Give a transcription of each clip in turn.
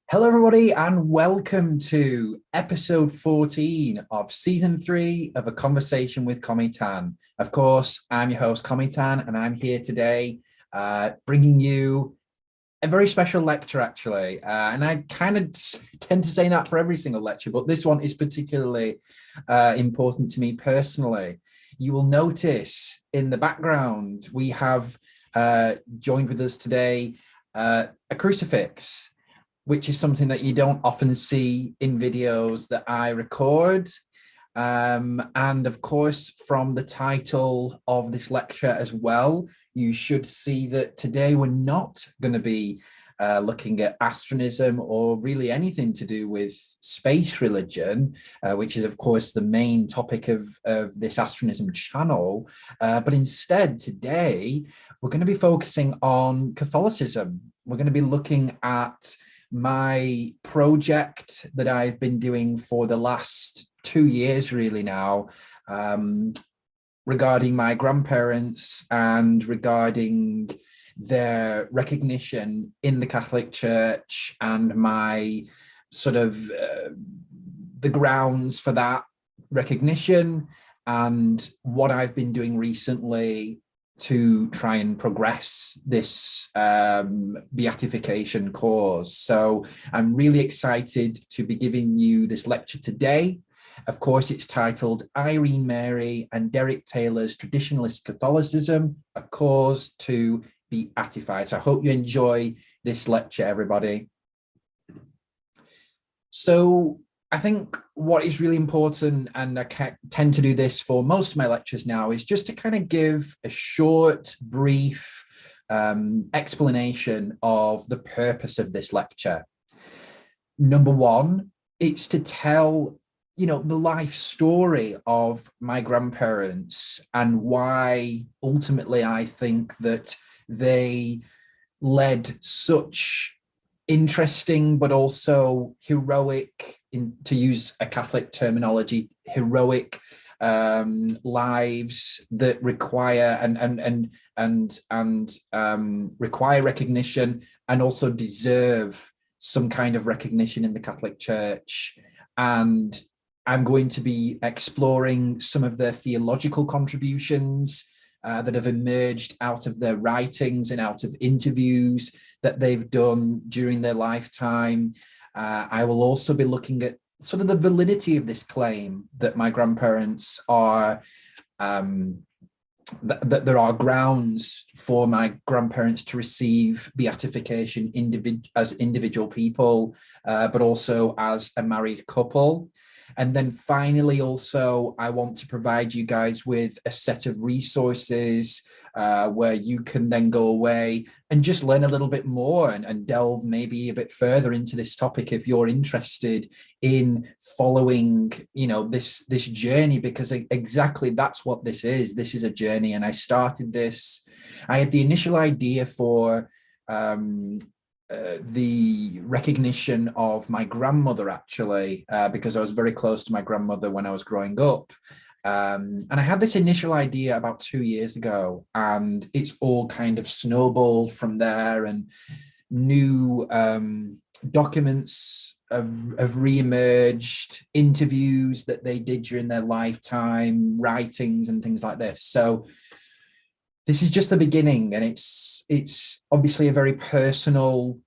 Hello, everybody, and welcome to episode 14 of season 3 of A Conversation with Cometan. Of course, I'm your host, Cometan, and I'm here today bringing you a very special lecture, actually. And I kind of tend to say that for every single lecture, but this one is particularly important to me personally. You will notice in the background, we have joined with us today a crucifix, which is something that you don't often see in videos that I record. And of course, from the title of this lecture as well, you should see that today we're not going to be looking at astronism or really anything to do with space religion, which is, of course, the main topic of this astronism channel. But instead, today, we're going to be focusing on Catholicism. We're going to be looking at my project that I've been doing for the last 2 years really now, regarding my grandparents and regarding their recognition in the Catholic Church and my sort of the grounds for that recognition and what I've been doing recently to try and progress this beatification cause. So I'm really excited to be giving you this lecture today. Of course, it's titled Irene Mary and Derrick Taylor's Traditionalist Catholicism, a Cause to Beatify. So I hope you enjoy this lecture, everybody. So I think what is really important, and I tend to do this for most of my lectures now, is just to kind of give a short, brief explanation of the purpose of this lecture. Number one, it's to tell, the life story of my grandparents and why ultimately I think that they led such interesting but also heroic, to use a Catholic terminology, heroic lives that require and require recognition and also deserve some kind of recognition in the Catholic Church. And I'm going to be exploring some of their theological contributions that have emerged out of their writings and out of interviews that they've done during their lifetime. I will also be looking at sort of the validity of this claim that my grandparents are, that there are grounds for my grandparents to receive beatification as individual people, but also as a married couple. And then finally, also, I want to provide you guys with a set of resources where you can then go away and just learn a little bit more and delve maybe a bit further into this topic if you're interested in following, this journey, because exactly that's what this is. This is a journey. And I started this, I had the initial idea for the recognition of my grandmother, actually, because I was very close to my grandmother when I was growing up. And I had this initial idea about 2 years ago, and it's all kind of snowballed from there, and new documents have re-emerged, interviews that they did during their lifetime, writings and things like this. So this is just the beginning, and it's obviously a very personal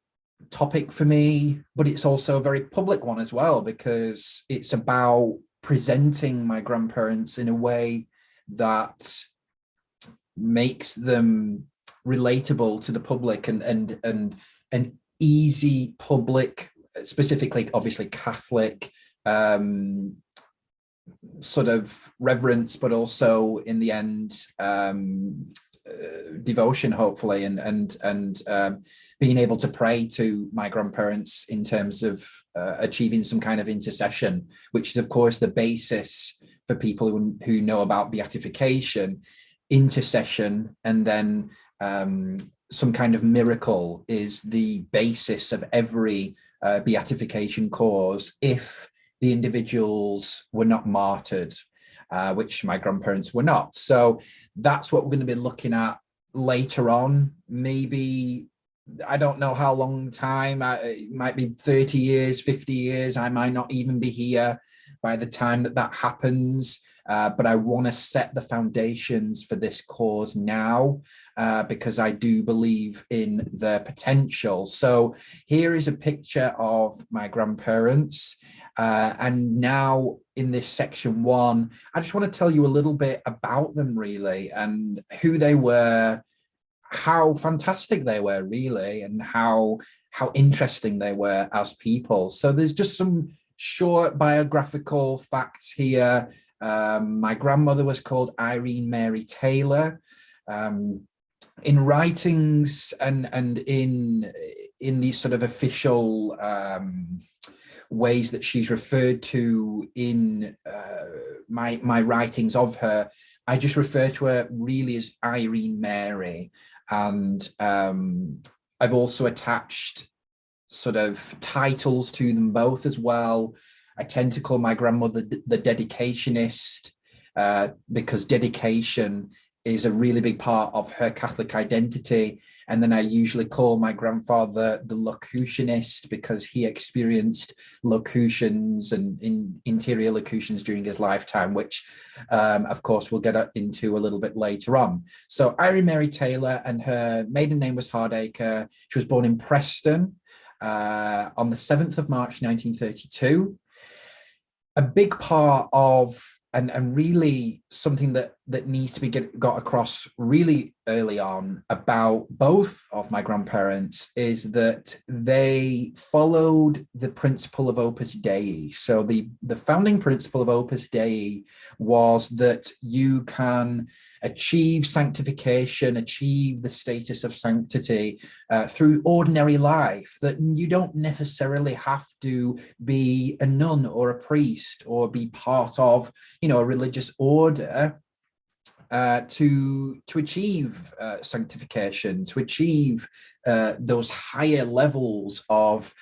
topic for me, but it's also a very public one as well, because it's about presenting my grandparents in a way that makes them relatable to the public and an easy public, specifically obviously Catholic sort of reverence, but also in the end devotion, hopefully, and being able to pray to my grandparents in terms of achieving some kind of intercession, which is of course the basis for people who know about beatification. Intercession and then some kind of miracle is the basis of every beatification cause if the individuals were not martyred, which my grandparents were not. So that's what we're going to be looking at later on, maybe I don't know how long time, it might be 30 years, 50 years. I might not even be here by the time that happens. But I want to set the foundations for this cause now, because I do believe in their potential. So here is a picture of my grandparents. And now in this section 1, I just want to tell you a little bit about them, really, and who they were, how fantastic they were, really, and how interesting they were as people. So there's just some short biographical facts here. My grandmother was called Irene Mary Taylor. In writings and in these sort of official ways that she's referred to in my writings of her, I just refer to her really as Irene Mary. And I've also attached sort of titles to them both as well. I tend to call my grandmother the dedicationist, because dedication is a really big part of her Catholic identity. And then I usually call my grandfather the Locutionist, because he experienced locutions and interior locutions during his lifetime, which of course we'll get into a little bit later on. So Irene Mary Taylor, and her maiden name was Hardacre. She was born in Preston on the 7th of March 1932. A big part of, and really something that needs to be got across really early on about both of my grandparents, is that they followed the principle of Opus Dei. So the founding principle of Opus Dei was that you can achieve sanctification, achieve the status of sanctity through ordinary life, that you don't necessarily have to be a nun or a priest or be part of, a religious order to achieve sanctification, to achieve those higher levels of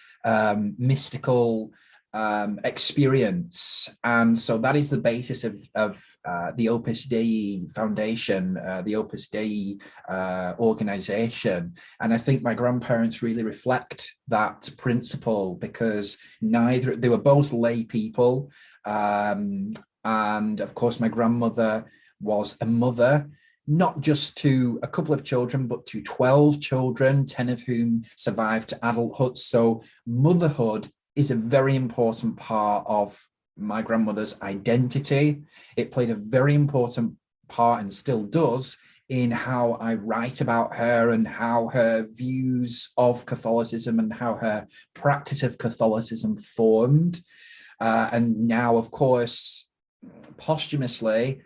mystical experience. And so that is the basis of the Opus Dei Foundation, the Opus Dei organization. And I think my grandparents really reflect that principle, because they were both lay people. And of course, my grandmother was a mother, not just to a couple of children, but to 12 children, 10 of whom survived to adulthood. So motherhood is a very important part of my grandmother's identity. It played a very important part, and still does, in how I write about her and how her views of Catholicism and how her practice of Catholicism formed. And now, of course, posthumously,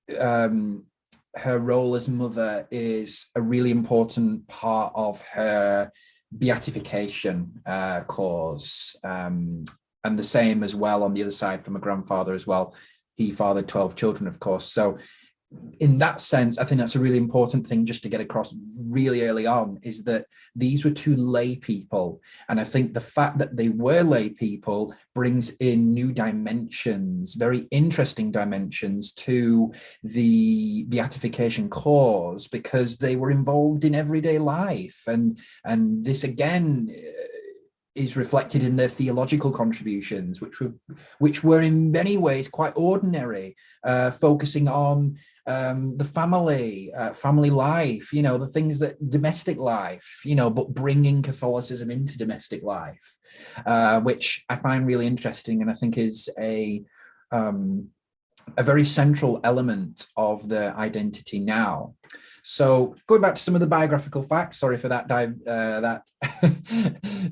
her role as mother is a really important part of her beatification cause. And the same as well on the other side for my grandfather as well. He fathered 12 children, of course. So in that sense, I think that's a really important thing just to get across really early on, is that these were two lay people. And I think the fact that they were lay people brings in new dimensions, very interesting dimensions to the beatification cause, because they were involved in everyday life. And this again is reflected in their theological contributions, which were in many ways quite ordinary, focusing on the family life, the things that domestic life, but bringing Catholicism into domestic life, which I find really interesting, and I think is a very central element of the identity now. So going back to some of the biographical facts, sorry for that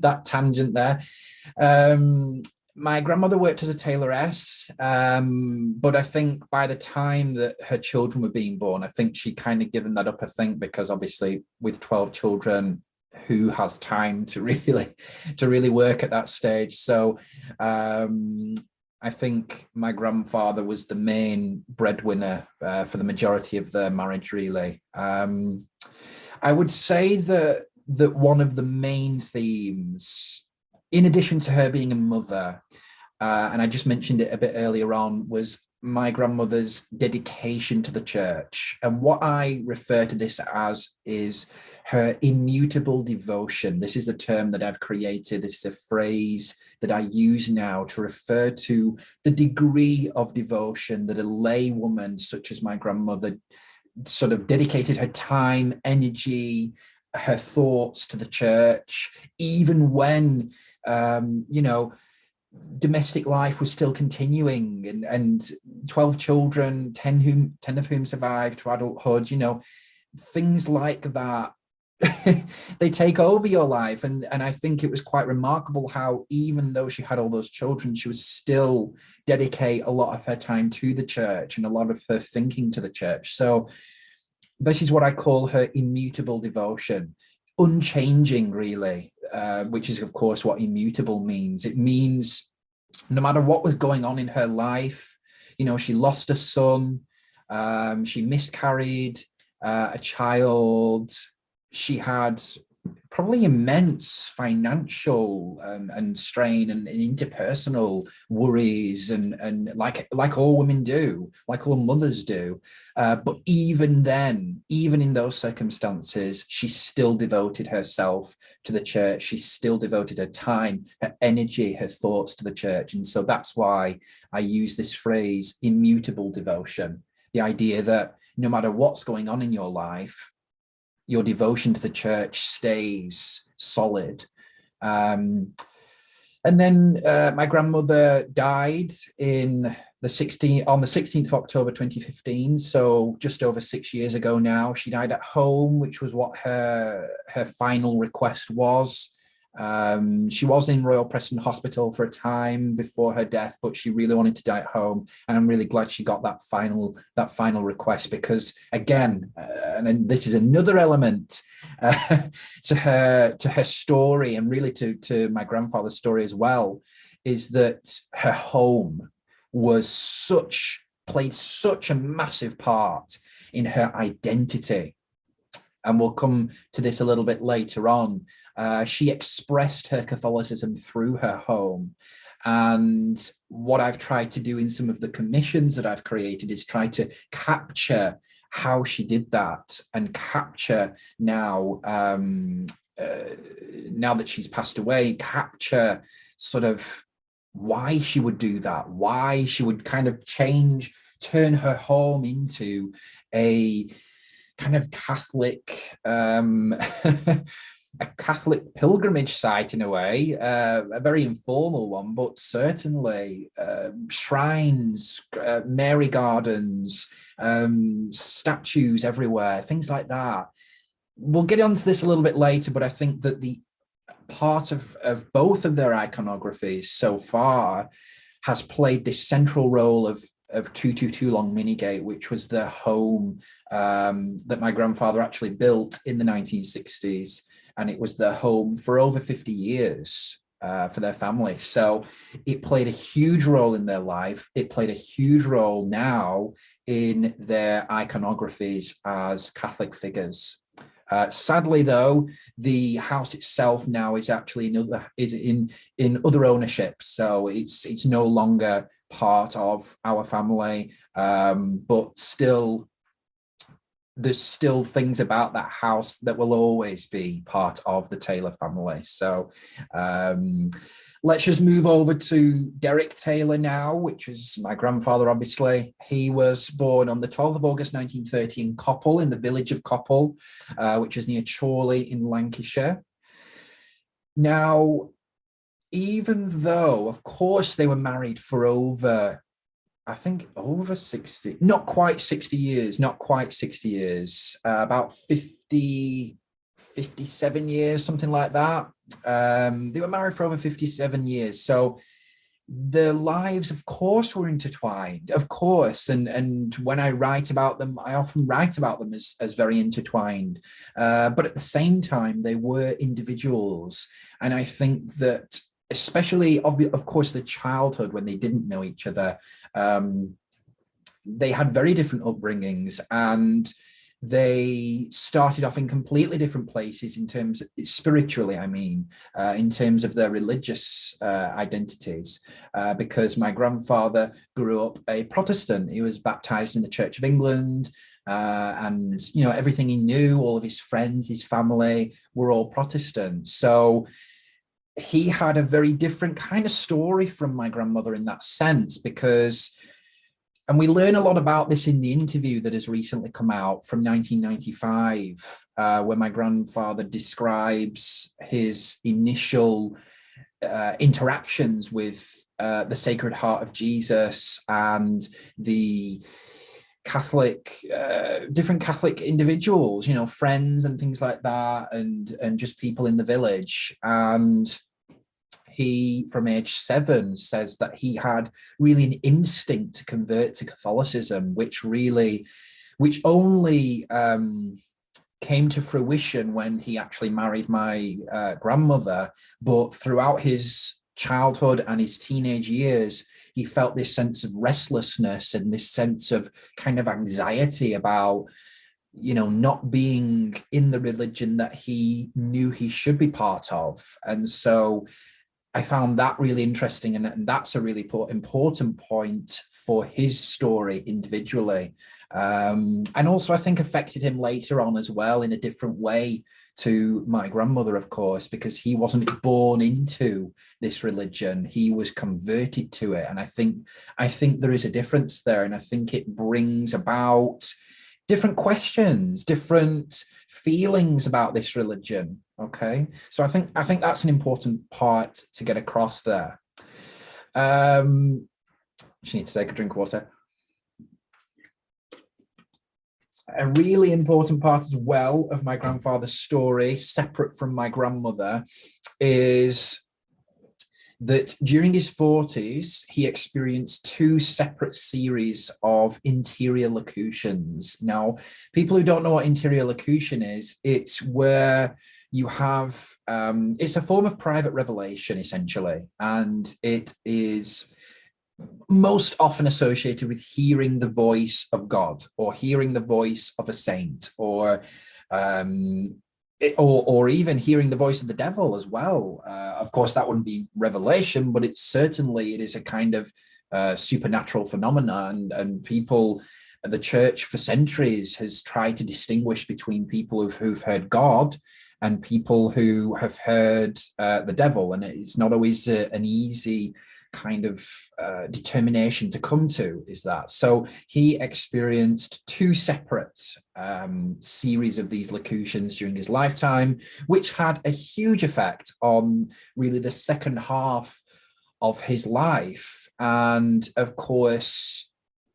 that tangent there. My grandmother worked as a tailoress, but I think by the time that her children were being born, I think she'd kind of given that up, I think, because obviously with 12 children, who has time to really work at that stage? So I think my grandfather was the main breadwinner for the majority of their marriage, really. I would say that one of the main themes, in addition to her being a mother, and I just mentioned it a bit earlier on, was my grandmother's dedication to the church. And what I refer to this as is her immutable devotion. This is a term that I've created. This is a phrase that I use now to refer to the degree of devotion that a lay woman such as my grandmother sort of dedicated her time, energy, her thoughts to the church, even when, domestic life was still continuing, and 12 children, 10 of whom survived to adulthood, things like that. They take over your life. And I think it was quite remarkable how, even though she had all those children, she would still dedicate a lot of her time to the church and a lot of her thinking to the church. So this is what I call her immutable devotion. Unchanging, really, which is, of course, what immutable means. It means no matter what was going on in her life, she lost a son, she miscarried a child, she had probably immense financial and strain and interpersonal worries, and like all women do, like all mothers do. But even then, even in those circumstances, she still devoted herself to the church. She still devoted her time, her energy, her thoughts to the church. And so that's why I use this phrase, immutable devotion, the idea that no matter what's going on in your life, your devotion to the church stays solid. And then my grandmother died on the 16th of October 2015, so just over 6 years ago now. She died at home, which was what her final request was. She was in Royal Preston Hospital for a time before her death, but she really wanted to die at home, and I'm really glad she got that final request, because again, and this is another element to her story, and really to my grandfather's story as well, is that her home played such a massive part in her identity. And we'll come to this a little bit later on. She expressed her Catholicism through her home. And what I've tried to do in some of the commissions that I've created is try to capture how she did that, and capture now that she's passed away, capture sort of why she would do that, why she would kind of turn her home into a kind of Catholic, a Catholic pilgrimage site in a way, a very informal one, but certainly shrines, Mary gardens, statues everywhere, things like that. We'll get onto this a little bit later, but I think that the part of both of their iconographies so far has played this central role of 222 Longmeanygate, which was the home that my grandfather actually built in the 1960s. And it was their home for over 50 years for their family. So it played a huge role in their life. It played a huge role now in their iconographies as Catholic figures. Sadly, though, the house itself now is actually in other ownership, so it's no longer part of our family. But still, there's still things about that house that will always be part of the Taylor family. So let's just move over to Derrick Taylor now, which is my grandfather, obviously. He was born on the 12th of August, 1930 in Coppell, in the village of Coppell, which is near Chorley in Lancashire. Now, even though, of course, they were married for over 60, not quite 60 years, about 50, 57 years, something like that. They were married for over 57 years. So their lives, of course, were intertwined, of course. And when I write about them, I often write about them as very intertwined. But at the same time, they were individuals. And I think that, especially, of course, the childhood when they didn't know each other, they had very different upbringings. And they started off in completely different places in terms of, spiritually, I mean, in terms of their religious identities, because my grandfather grew up a Protestant. He was baptized in the Church of England, and, you know, everything he knew, all of his friends, his family were all Protestant. So he had a very different kind of story from my grandmother in that sense, because, and we learn a lot about this in the interview that has recently come out from 1995, where my grandfather describes his initial interactions with the Sacred Heart of Jesus and the Catholic, different Catholic individuals, you know, friends and things like that, and just people in the village. And he, from age 7, says that he had really an instinct to convert to Catholicism, which only came to fruition when he actually married my grandmother. But throughout his childhood and his teenage years, he felt this sense of restlessness and this sense of kind of anxiety about, you know, not being in the religion that he knew he should be part of. And so I found that really interesting, and that's a really important point for his story individually. And also I think affected him later on as well in a different way to my grandmother, of course, because he wasn't born into this religion. He was converted to it. And I think there is a difference there. And I think it brings about different questions, different feelings about this religion. Okay, so I think that's an important part to get across there. Just need to take a drink of water. A really important part as well of my grandfather's story, separate from my grandmother, is that during his 40s, he experienced 2 separate series of interior locutions. Now, people who don't know what interior locution is, it's where you have, it's a form of private revelation, essentially, and it is most often associated with hearing the voice of God or hearing the voice of a saint, or even hearing the voice of the devil as well. Of course, that wouldn't be revelation, but it is a kind of supernatural phenomenon, and people, the church for centuries has tried to distinguish between people who've heard God and people who have heard the devil, and it's not always an easy kind of determination to come to, is that. So he experienced 2 separate series of these locutions during his lifetime, which had a huge effect on really the second half of his life. And of course,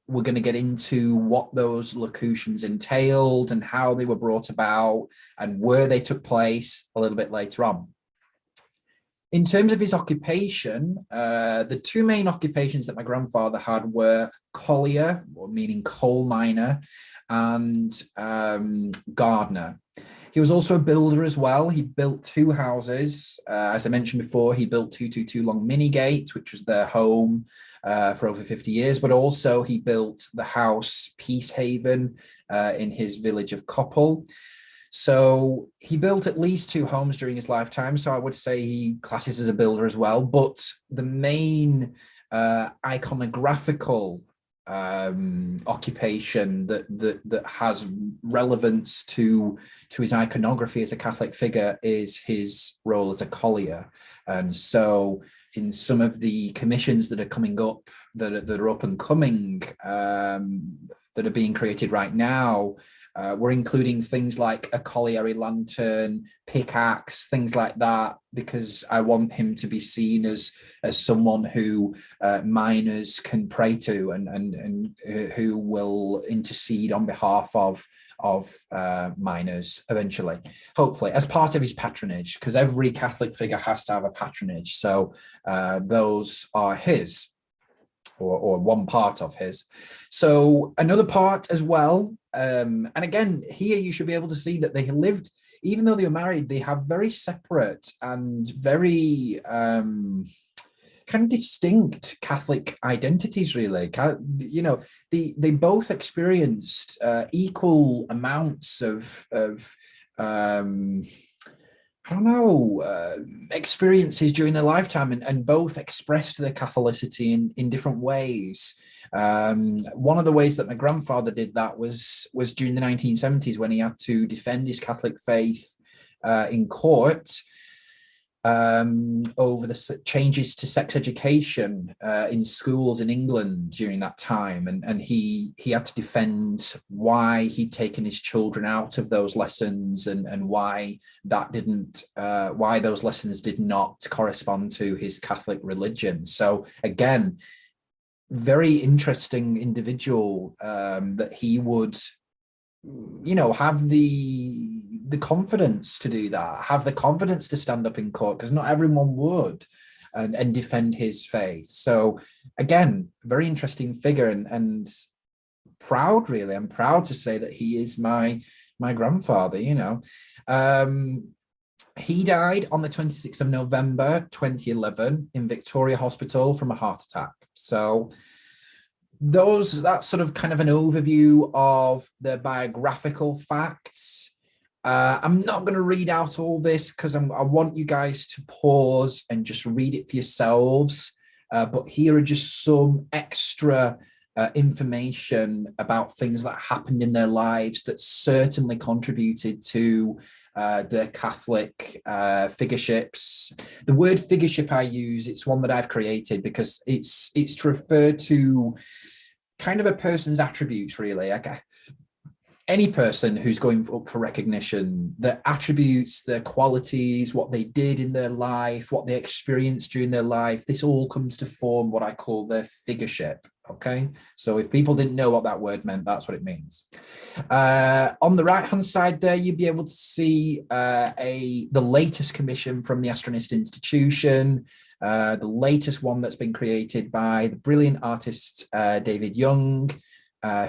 we're going to get into what those locutions entailed and how they were brought about and where they took place a little bit later on. In terms of his occupation, the 2 main occupations that my grandfather had were collier, meaning coal miner, and gardener. He was also a builder as well. He built 2 houses. As I mentioned before, he built 222 Longmeanygate, which was their home for over 50 years, but also he built the house Peacehaven in his village of Coppell. So he built at least 2 homes during his lifetime. So I would say he classes as a builder as well. But the main iconographical occupation that has relevance to his iconography as a Catholic figure is his role as a collier. And so in some of the commissions that are coming up, that are up and coming, that are being created right now, we're including things like a colliery lantern, pickaxe, things like that, because I want him to be seen as someone who miners can pray to and who will intercede on behalf of miners eventually, hopefully, as part of his patronage, because every Catholic figure has to have a patronage. So those are his. Or one part of his. So another part as well, and again, here you should be able to see that they lived, even though they were married, they have very separate and very kind of distinct Catholic identities, really. You know, they both experienced equal amounts of I don't know, experiences during their lifetime, and both expressed their Catholicity in different ways. One of the ways that my grandfather did that was during the 1970s, when he had to defend his Catholic faith in court over the changes to sex education in schools in England during that time, and he had to defend why he'd taken his children out of those lessons, and why that didn't why those lessons did not correspond to his Catholic religion. So again, very interesting individual, that he would, you know, have the confidence to do that, have the confidence to stand up in court, because not everyone would, and defend his faith. So again, very interesting figure, and proud, really. I'm proud to say that he is my grandfather, you know. He died on the 26th of November 2011 in Victoria Hospital from a heart attack. So that's sort of kind of an overview of the biographical facts. I'm not going to read out all this, because I want you guys to pause and just read it for yourselves. But here are just some extra information about things that happened in their lives that certainly contributed to their Catholic figureships. The word figureship I use, it's one that I've created because it's to refer to kind of a person's attributes, really. Like any person who's going up for recognition, their attributes, their qualities, what they did in their life, what they experienced during their life, this all comes to form what I call their figureship. Okay, so if people didn't know what that word meant, that's what it means. On the right hand side there, you'd be able to see the latest commission from the Astronomist Institution, the latest one that's been created by the brilliant artist David Young,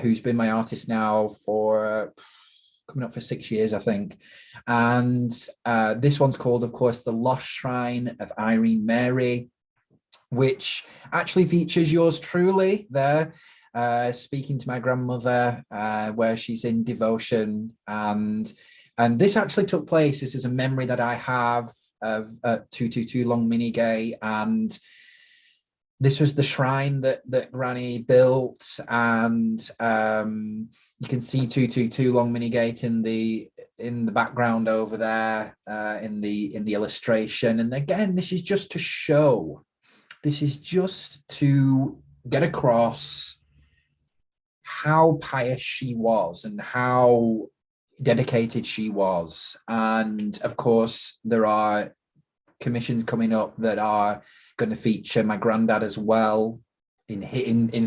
who's been my artist now for coming up for 6 years, I think. And this one's called, of course, The Lost Shrine of Irene Mary, which actually features yours truly there, speaking to my grandmother, where she's in devotion. And this actually took place. This is a memory that I have of 222 Longmeanygate, and this was the shrine that Granny built, and you can see 222 Longmeanygate in the background over there, in the illustration. And again, this is just to show. This is just to get across how pious she was and how dedicated she was. And of course, there are commissions coming up that are going to feature my granddad as well in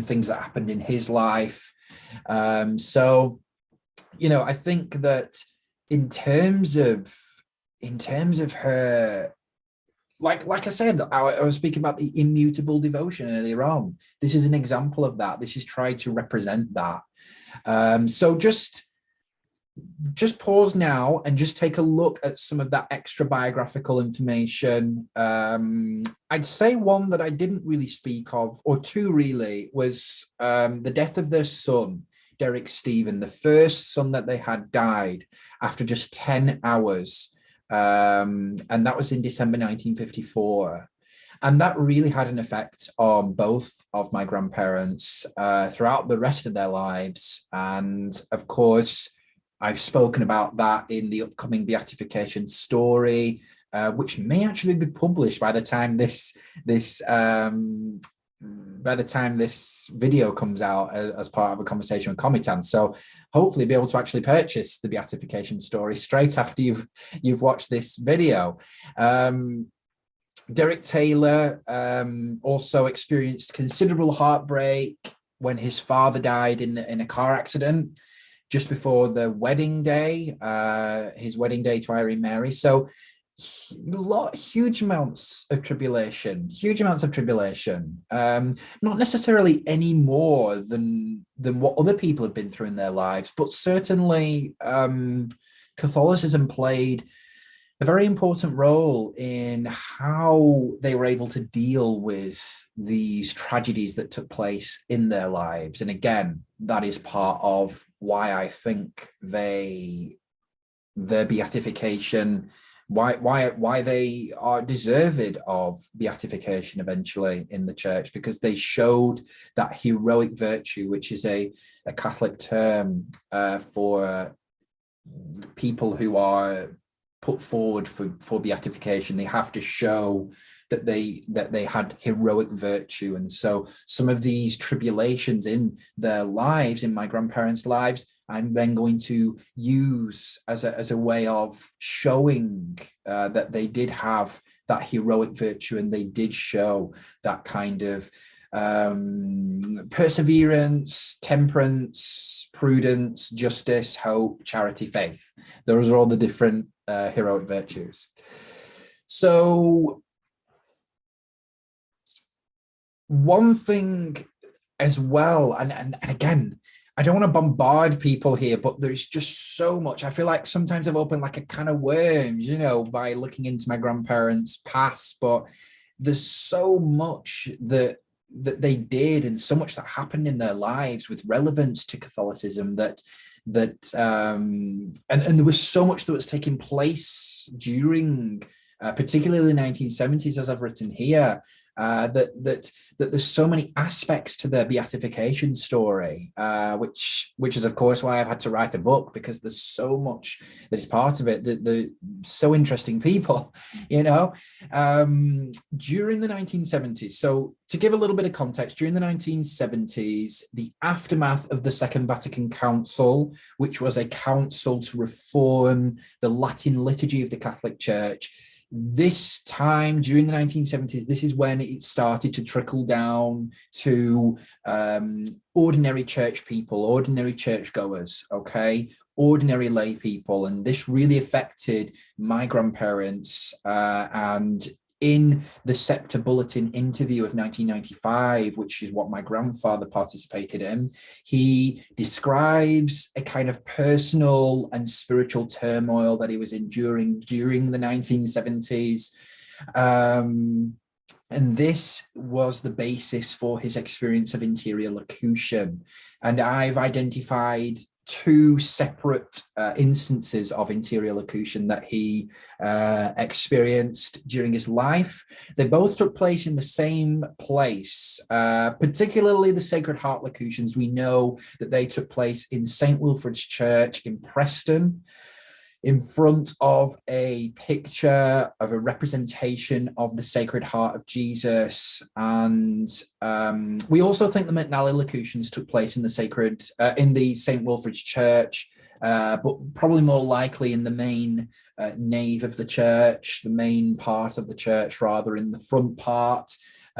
things that happened in his life. So, you know, I think that in terms of her, like I said, I was speaking about the Immutable Devotion earlier on. This is an example of that. This is tried to represent that. So just pause now and just take a look at some of that extra biographical information. I'd say one that I didn't really speak of, or two really, was the death of their son, Derrick Stephen. The first son that they had died after just 10 hours. And that was in December 1954. And that really had an effect on both of my grandparents throughout the rest of their lives. And of course, I've spoken about that in the upcoming Beatification story, which may actually be published by the time this video comes out as part of a conversation with Cometan. So hopefully be able to actually purchase the Beatification story straight after you've watched this video. Derrick Taylor also experienced considerable heartbreak when his father died in a car accident just before the wedding day, his wedding day to Irene Mary. So huge amounts of tribulation, not necessarily any more than what other people have been through in their lives, but certainly Catholicism played a very important role in how they were able to deal with these tragedies that took place in their lives. And again, that is part of why I think their beatification, why they are deserved of beatification eventually in the church, because they showed that heroic virtue, which is a Catholic term for people who are put forward for beatification. They have to show that they had heroic virtue. And so some of these tribulations in their lives, in my grandparents' lives, I'm then going to use as a way of showing that they did have that heroic virtue, and they did show that kind of perseverance, temperance, prudence, justice, hope, charity, faith. Those are all the different heroic virtues. So one thing as well, and again, I don't want to bombard people here, but there's just so much. I feel like sometimes I've opened like a can of worms, by looking into my grandparents' past, but there's so much that they did, and so much that happened in their lives with relevance to Catholicism and there was so much that was taking place during particularly the 1970s, as I've written here, that there's so many aspects to their beatification story, which is of course why I've had to write a book, because there's so much that is part of it. They're so interesting people, during the 1970s. So to give a little bit of context, during the 1970s, the aftermath of the Second Vatican Council, which was a council to reform the Latin liturgy of the Catholic Church, this time during the 1970s, this is when it started to trickle down to ordinary church people, ordinary churchgoers, ordinary lay people. And this really affected my grandparents. And in the Scepter Bulletin interview of 1995, which is what my grandfather participated in, he describes a kind of personal and spiritual turmoil that he was enduring during the 1970s. And this was the basis for his experience of interior locution. And I've identified two separate instances of interior locution that he experienced during his life. They both took place in the same place, particularly the Sacred Heart locutions. We know that they took place in St. Wilfrid's Church in Preston, in front of a picture of a representation of the Sacred Heart of Jesus. And we also think the Mcnally Locutions took place in the St. Wilfrid's Church, but probably more likely in the main nave of the church, the main part of the church, rather, in the front part.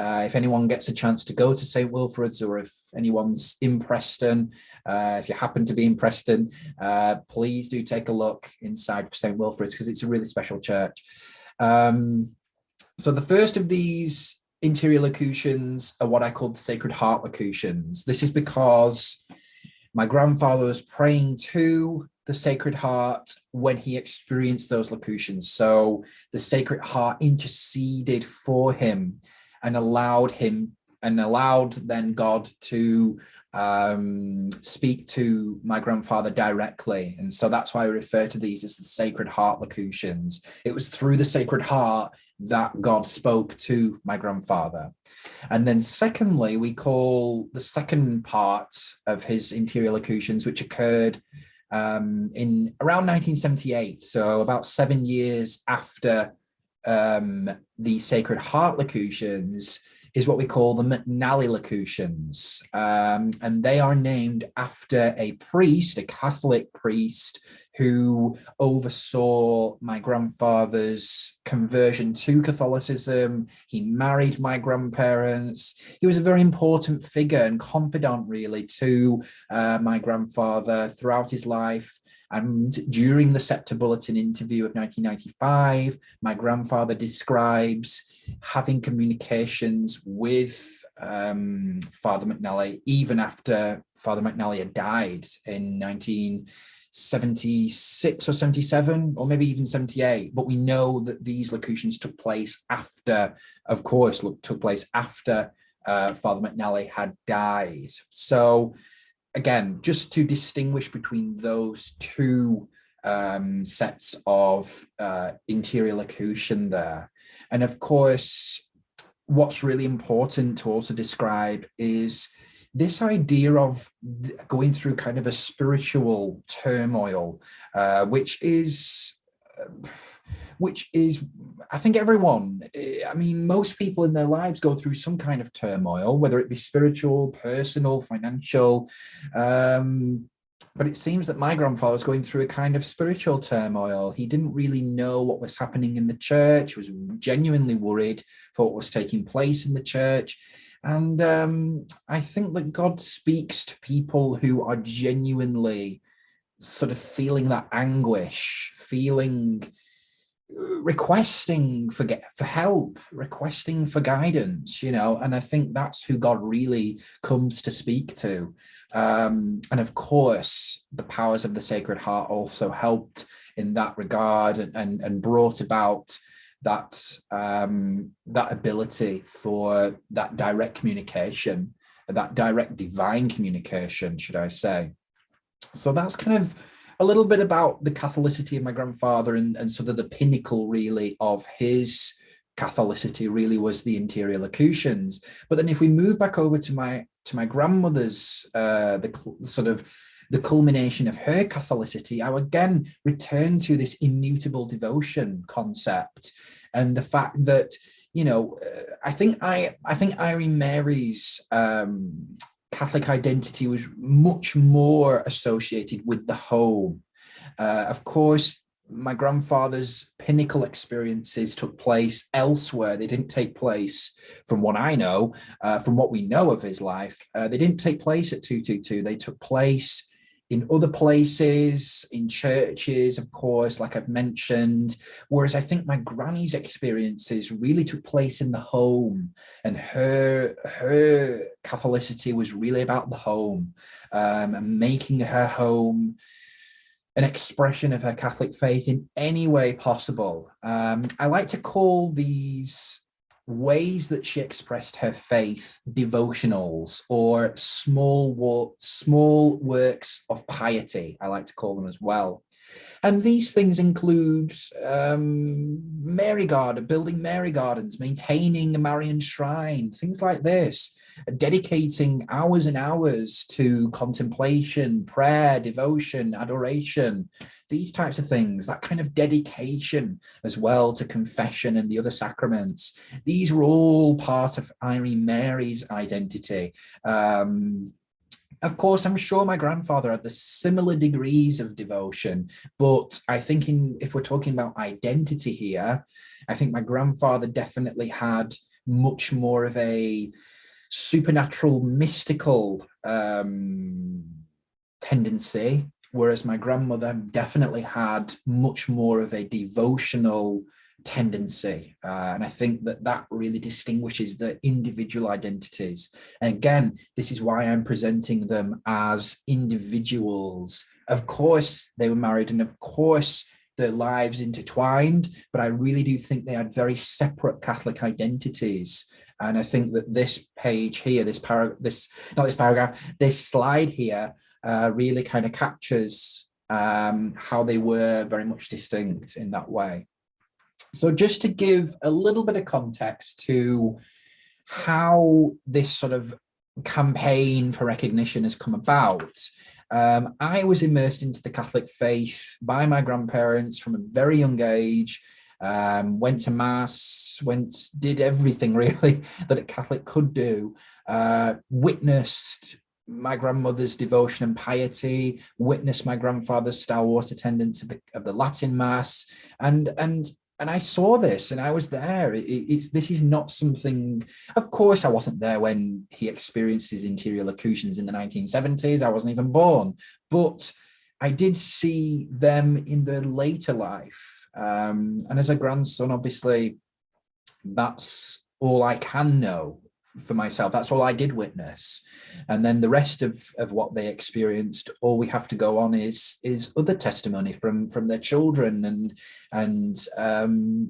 If anyone gets a chance to go to St. Wilfrid's, or if anyone's in Preston, if you happen to be in Preston, please do take a look inside St. Wilfrid's, because it's a really special church. So the first of these interior locutions are what I call the Sacred Heart locutions. This is because my grandfather was praying to the Sacred Heart when he experienced those locutions. So the Sacred Heart interceded for him and allowed then God to speak to my grandfather directly. And so that's why I refer to these as the Sacred Heart locutions. It was through the Sacred Heart that God spoke to my grandfather. And then secondly, we call the second part of his interior locutions, which occurred in around 1978, so about 7 years after the Sacred Heart locutions, is what we call the Mcnally Locutions. And they are named after a priest, a Catholic priest, who oversaw my grandfather's conversion to Catholicism. He married my grandparents. He was a very important figure and confidant, really, to my grandfather throughout his life. And during the Scepter Bulletin interview of 1995, my grandfather describes having communications with Father Mcnally, even after Father Mcnally had died in 1976 or 77, or maybe even 78. But we know that these locutions took place after, of course, took place after Father Mcnally had died. So again, just to distinguish between those two sets of interior locution there. And of course, what's really important to also describe is this idea of going through kind of a spiritual turmoil, which is, I think everyone, I mean, most people in their lives go through some kind of turmoil, whether it be spiritual, personal, financial. But it seems that my grandfather was going through a kind of spiritual turmoil. He didn't really know what was happening in the church, was genuinely worried for what was taking place in the church. And I think that God speaks to people who are genuinely sort of feeling that anguish, requesting for help, requesting for guidance, and I think that's who God really comes to speak to. And of course, the powers of the Sacred Heart also helped in that regard and brought about that ability for that direct communication, that direct divine communication, should I say. So that's kind of a little bit about the Catholicity of my grandfather, and sort of the pinnacle really of his Catholicity really was the interior locutions. But then if we move back over to my grandmother's, the culmination of her Catholicity, I again return to this immutable devotion concept and the fact that, I think Irene Mary's Catholic identity was much more associated with the home. Of course, my grandfather's pinnacle experiences took place elsewhere. They didn't take place, from what I know, from what we know of his life, they didn't take place at 222. They took place in other places, in churches, of course, like I've mentioned, whereas I think my granny's experiences really took place in the home, and her Catholicity was really about the home, and making her home an expression of her Catholic faith in any way possible. I like to call these ways that she expressed her faith devotionals, or small works of piety, I like to call them as well. And these things include Mary Garden, building Mary Gardens, maintaining a Marian shrine, things like this, dedicating hours and hours to contemplation, prayer, devotion, adoration, these types of things, that kind of dedication as well to confession and the other sacraments. These were all part of Irene Mary's identity. Of course, I'm sure my grandfather had the similar degrees of devotion, but I think if we're talking about identity here, I think my grandfather definitely had much more of a supernatural, mystical tendency, whereas my grandmother definitely had much more of a devotional tendency, and I think that really distinguishes the individual identities. And again, this is why I'm presenting them as individuals. Of course they were married, and of course their lives intertwined, but I really do think they had very separate Catholic identities. And I think that this page here, this slide here really kind of captures how they were very much distinct in that way. So just to give a little bit of context to how this sort of campaign for recognition has come about, I was immersed into the Catholic faith by my grandparents from a very young age, went to mass, did everything really that a Catholic could do, witnessed my grandmother's devotion and piety, witnessed my grandfather's stalwart attendance of the Latin Mass, and I saw this, and I was there. This is not something, of course, I wasn't there when he experienced his interior locutions in the 1970s. I wasn't even born, but I did see them in their later life. And as a grandson, obviously, that's all I can know for myself. That's all I did witness. And then the rest of what they experienced, all we have to go on is other testimony from their children and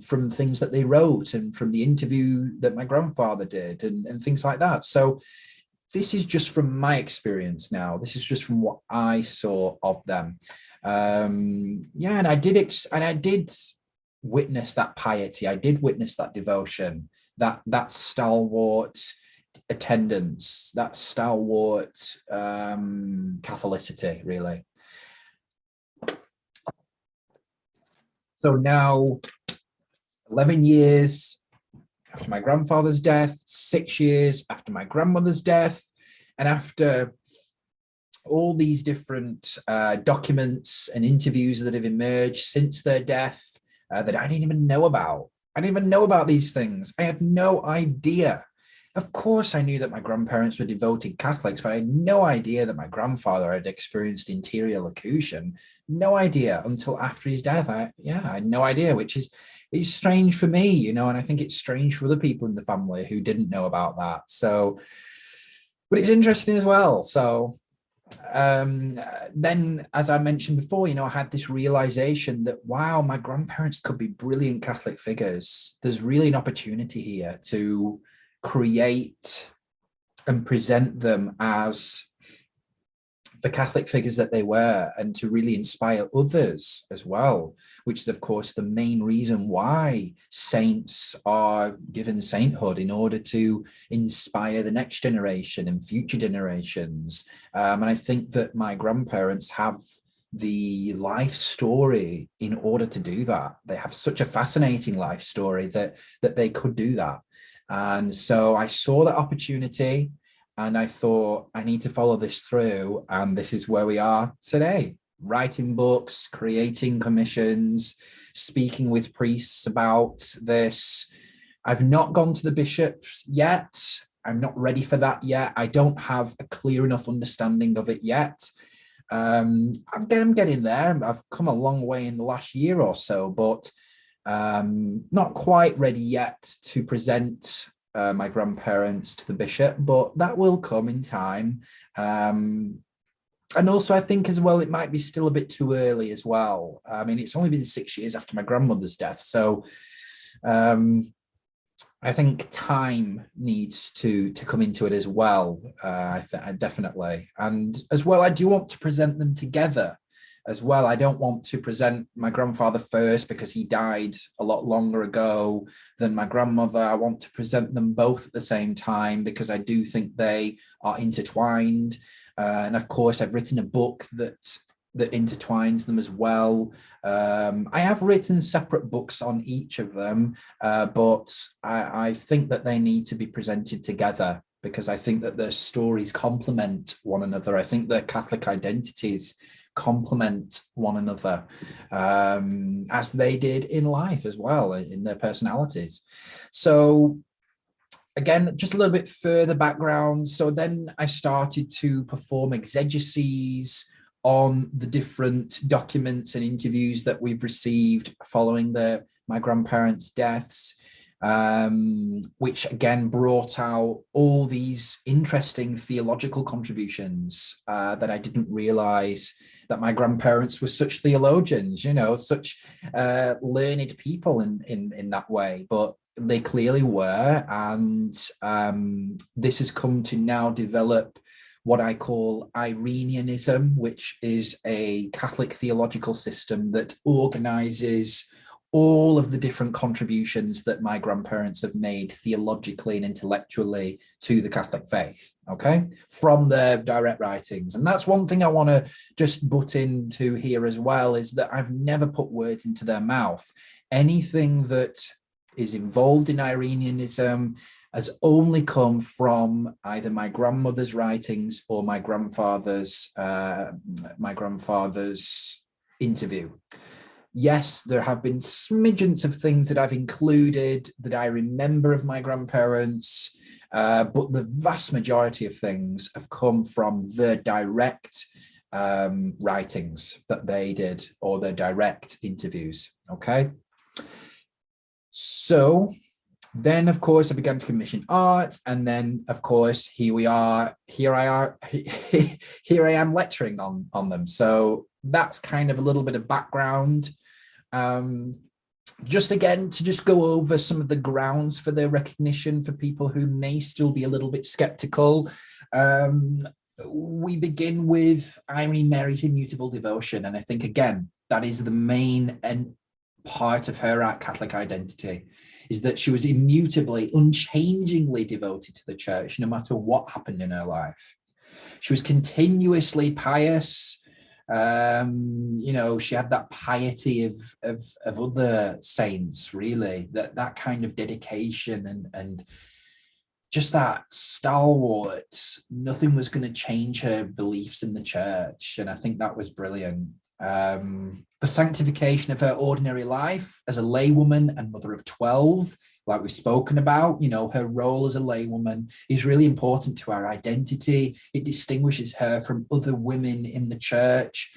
from things that they wrote and from the interview that my grandfather did and things like that. So this is just from my experience now. This is just from what I saw of them. Yeah, and I did witness that piety. I did witness that devotion, that stalwart attendance, that stalwart Catholicity, really. So now, 11 years after my grandfather's death, 6 years after my grandmother's death, and after all these different documents and interviews that have emerged since their death that I didn't even know about. I didn't even know about these things. I had no idea. Of course, I knew that my grandparents were devoted Catholics, but I had no idea that my grandfather had experienced interior locution. No idea until after his death. I had no idea, which is strange for me, you know, and I think it's strange for other people in the family who didn't know about that. So, but it's interesting as well. So then, as I mentioned before, you know, I had this realization that, wow, my grandparents could be brilliant Catholic figures. There's really an opportunity here to create and present them as the Catholic figures that they were, and to really inspire others as well, which is, of course, the main reason why saints are given sainthood, in order to inspire the next generation and future generations. And I think that my grandparents have the life story in order to do that. They have such a fascinating life story that they could do that. And so I saw that opportunity, and I thought, I need to follow this through. And this is where we are today, writing books, creating commissions, speaking with priests about this. I've not gone to the bishops yet. I'm not ready for that yet. I don't have a clear enough understanding of it yet. I'm getting there. I've come a long way in the last year or so, but not quite ready yet to present my grandparents to the bishop, but that will come in time. And also, I think as well, it might be still a bit too early as well. I mean, it's only been 6 years after my grandmother's death, so I think time needs to come into it as well. I definitely, and as well, I do want to present them together as well. I don't want to present my grandfather first because he died a lot longer ago than my grandmother. I want to present them both at the same time because I do think they are intertwined. And of course, I've written a book that intertwines them as well. I have written separate books on each of them, but I think that they need to be presented together because I think that their stories complement one another. I think their Catholic identities complement one another, as they did in life as well, in their personalities. So again, just a little bit further background. So then I started to perform exegeses on the different documents and interviews that we've received following my grandparents' deaths, which again brought out all these interesting theological contributions that I didn't realize that my grandparents were such theologians, you know, such learned people in that way, but they clearly were. And this has come to now develop what I call Irenianism, which is a Catholic theological system that organizes all of the different contributions that my grandparents have made theologically and intellectually to the Catholic faith, okay, from their direct writings. And that's one thing I want to just butt into here as well, is that I've never put words into their mouth. Anything that is involved in Irenianism has only come from either my grandmother's writings or my grandfather's interview. Yes, there have been smidgens of things that I've included that I remember of my grandparents, but the vast majority of things have come from their direct writings that they did, or their direct interviews, okay? So Then, of course, I began to commission art, and then, of course, here I am lecturing on them. So that's kind of a little bit of background. Just again, to just go over some of the grounds for their recognition for people who may still be a little bit skeptical. We begin with Irene Mary's Immutable Devotion, and I think, again, that is the main part of her Catholic identity, is that she was immutably, unchangingly devoted to the church, no matter what happened in her life. She was continuously pious. She had that piety of other saints, really, that kind of dedication and just that stalwart. Nothing was going to change her beliefs in the church, and I think that was brilliant. The sanctification of her ordinary life as a laywoman and mother of 12, like we've spoken about, her role as a laywoman is really important to our identity. It distinguishes her from other women in the church,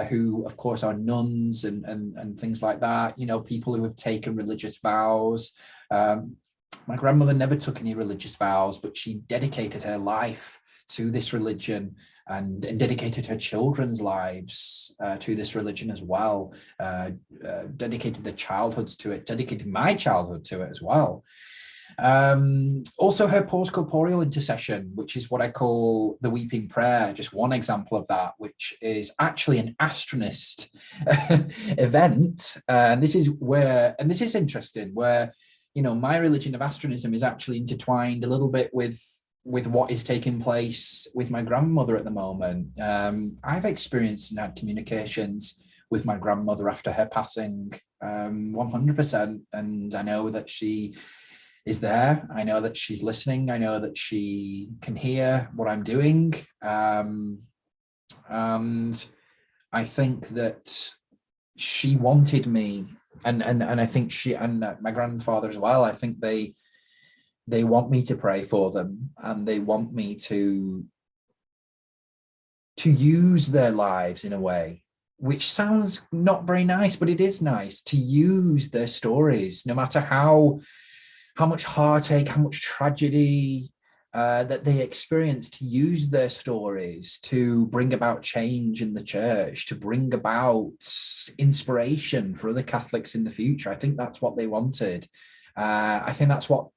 who, of course, are nuns and things like that, people who have taken religious vows. My grandmother never took any religious vows, but she dedicated her life to this religion and dedicated her children's lives to this religion as well, dedicated their childhoods to it, dedicated my childhood to it as well. Also her post-corporeal intercession, which is what I call the weeping prayer, just one example of that, which is actually an astronist event. And this is interesting, where, my religion of astronism is actually intertwined a little bit with what is taking place with my grandmother at the moment. I've experienced and had communications with my grandmother after her passing, 100%. And I know that she is there. I know that she's listening. I know that she can hear what I'm doing. And I think that she wanted me, and I think she and my grandfather as well, I think they want me to pray for them, and they want me to use their lives in a way, which sounds not very nice, but it is nice to use their stories, no matter how much heartache, how much tragedy that they experience, to use their stories to bring about change in the church, to bring about inspiration for other Catholics in the future. I think that's what they wanted. I think that's what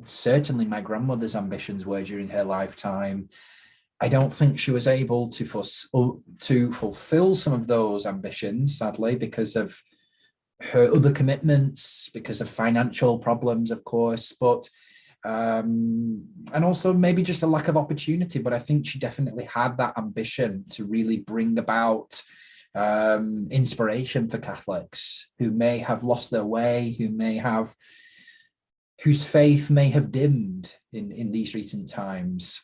certainly my grandmother's ambitions were during her lifetime. I don't think she was able to fulfill some of those ambitions, sadly, because of her other commitments, because of financial problems, of course, but and also maybe just a lack of opportunity. But I think she definitely had that ambition to really bring about inspiration for Catholics who may have lost their way, whose faith may have dimmed in these recent times.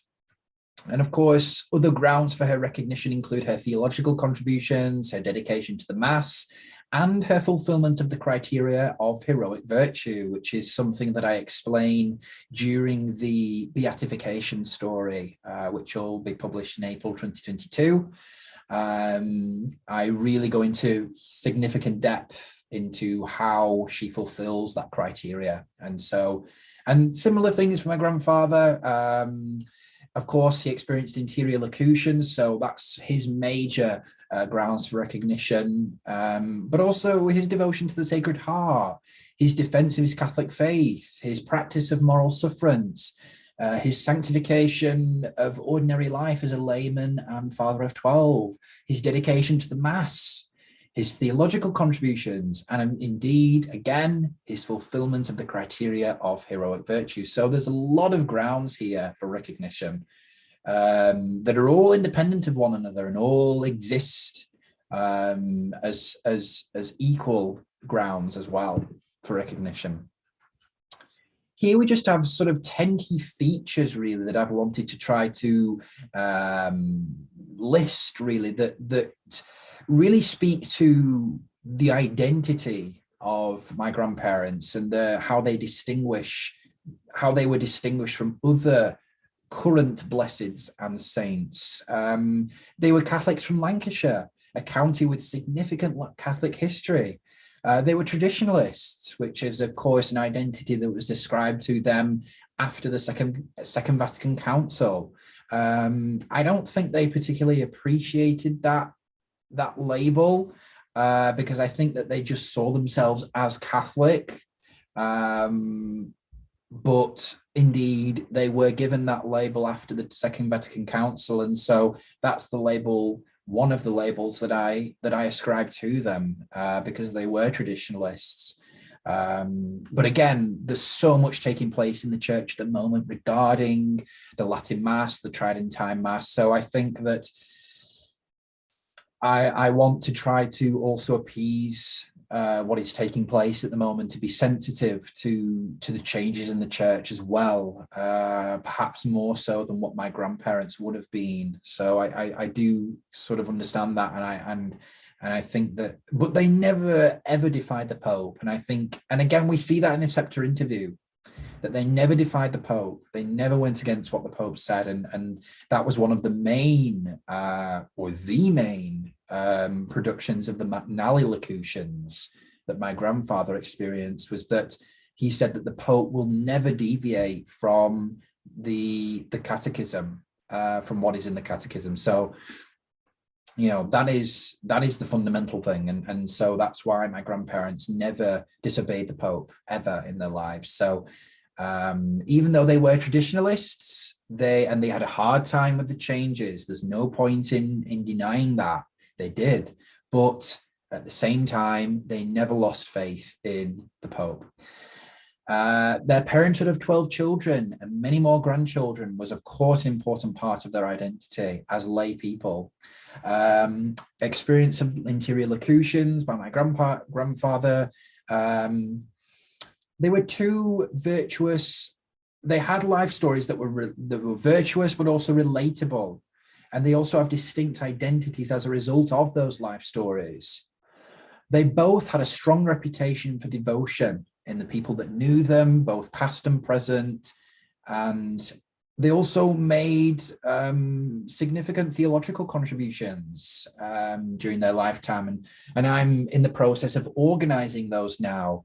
And of course, other grounds for her recognition include her theological contributions, her dedication to the Mass, and her fulfillment of the criteria of heroic virtue, which is something that I explain during the Beatification story, which will be published in April 2022. I really go into significant depth into how she fulfills that criteria. And similar things for my grandfather. Of course, he experienced interior locutions, so that's his major grounds for recognition, but also his devotion to the Sacred Heart, his defense of his Catholic faith, his practice of moral sufferance, his sanctification of ordinary life as a layman and father of 12, his dedication to the Mass, his theological contributions, and indeed, again, his fulfillment of the criteria of heroic virtue. So there's a lot of grounds here for recognition that are all independent of one another and all exist as equal grounds as well for recognition. Here we just have sort of 10 key features, really, that I've wanted to try to list, really, that really speak to the identity of my grandparents and how they were distinguished from other current blesseds and saints. They were Catholics from Lancashire, a county with significant Catholic history. They were traditionalists, which is, of course, an identity that was described to them after the Second Vatican Council. I don't think they particularly appreciated that label, because I think that they just saw themselves as Catholic. But indeed, they were given that label after the Second Vatican Council, and so that's the label, one of the labels that I ascribe to them, because they were traditionalists. But again, there's so much taking place in the church at the moment regarding the Latin Mass, the Tridentine Mass. So I think that I want to try to also appease what is taking place at the moment, to be sensitive to the changes in the church as well, perhaps more so than what my grandparents would have been. So I do sort of understand that, and I think that, but they never ever defied the Pope, and I think, and again we see that in the Scepter interview, that they never defied the Pope. They never went against what the Pope said, and that was one of the main or the main productions of the Mcnally Locutions that my grandfather experienced, was that he said that the Pope will never deviate from the catechism, from what is in the catechism. So, you know, that is the fundamental thing, and so that's why my grandparents never disobeyed the Pope ever in their lives. So even though they were traditionalists, they had a hard time with the changes. There's no point in denying that. They did, but at the same time, they never lost faith in the Pope. Their parenthood of 12 children and many more grandchildren was, of course, an important part of their identity as lay people. Experience of interior locutions by my grandfather. They were two virtuous. They had life stories that were virtuous, but also relatable. And they also have distinct identities as a result of those life stories. They both had a strong reputation for devotion in the people that knew them, both past and present. And they also made significant theological contributions during their lifetime. And I'm in the process of organizing those now.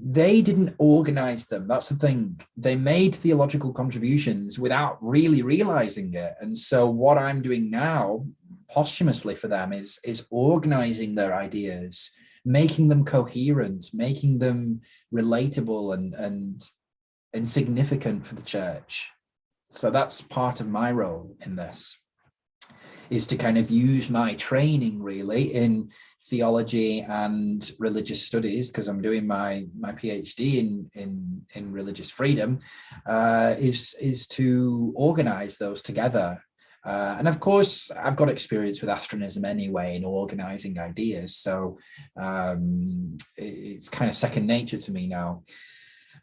They didn't organize them. That's the thing. They made theological contributions without really realizing it. And so what I'm doing now, posthumously for them, is organizing their ideas, making them coherent, making them relatable and significant for the church. So that's part of my role in this, is to kind of use my training really in theology and religious studies, because I'm doing my PhD in religious freedom, is to organize those together. And of course, I've got experience with astronism anyway in organizing ideas. So it's kind of second nature to me now.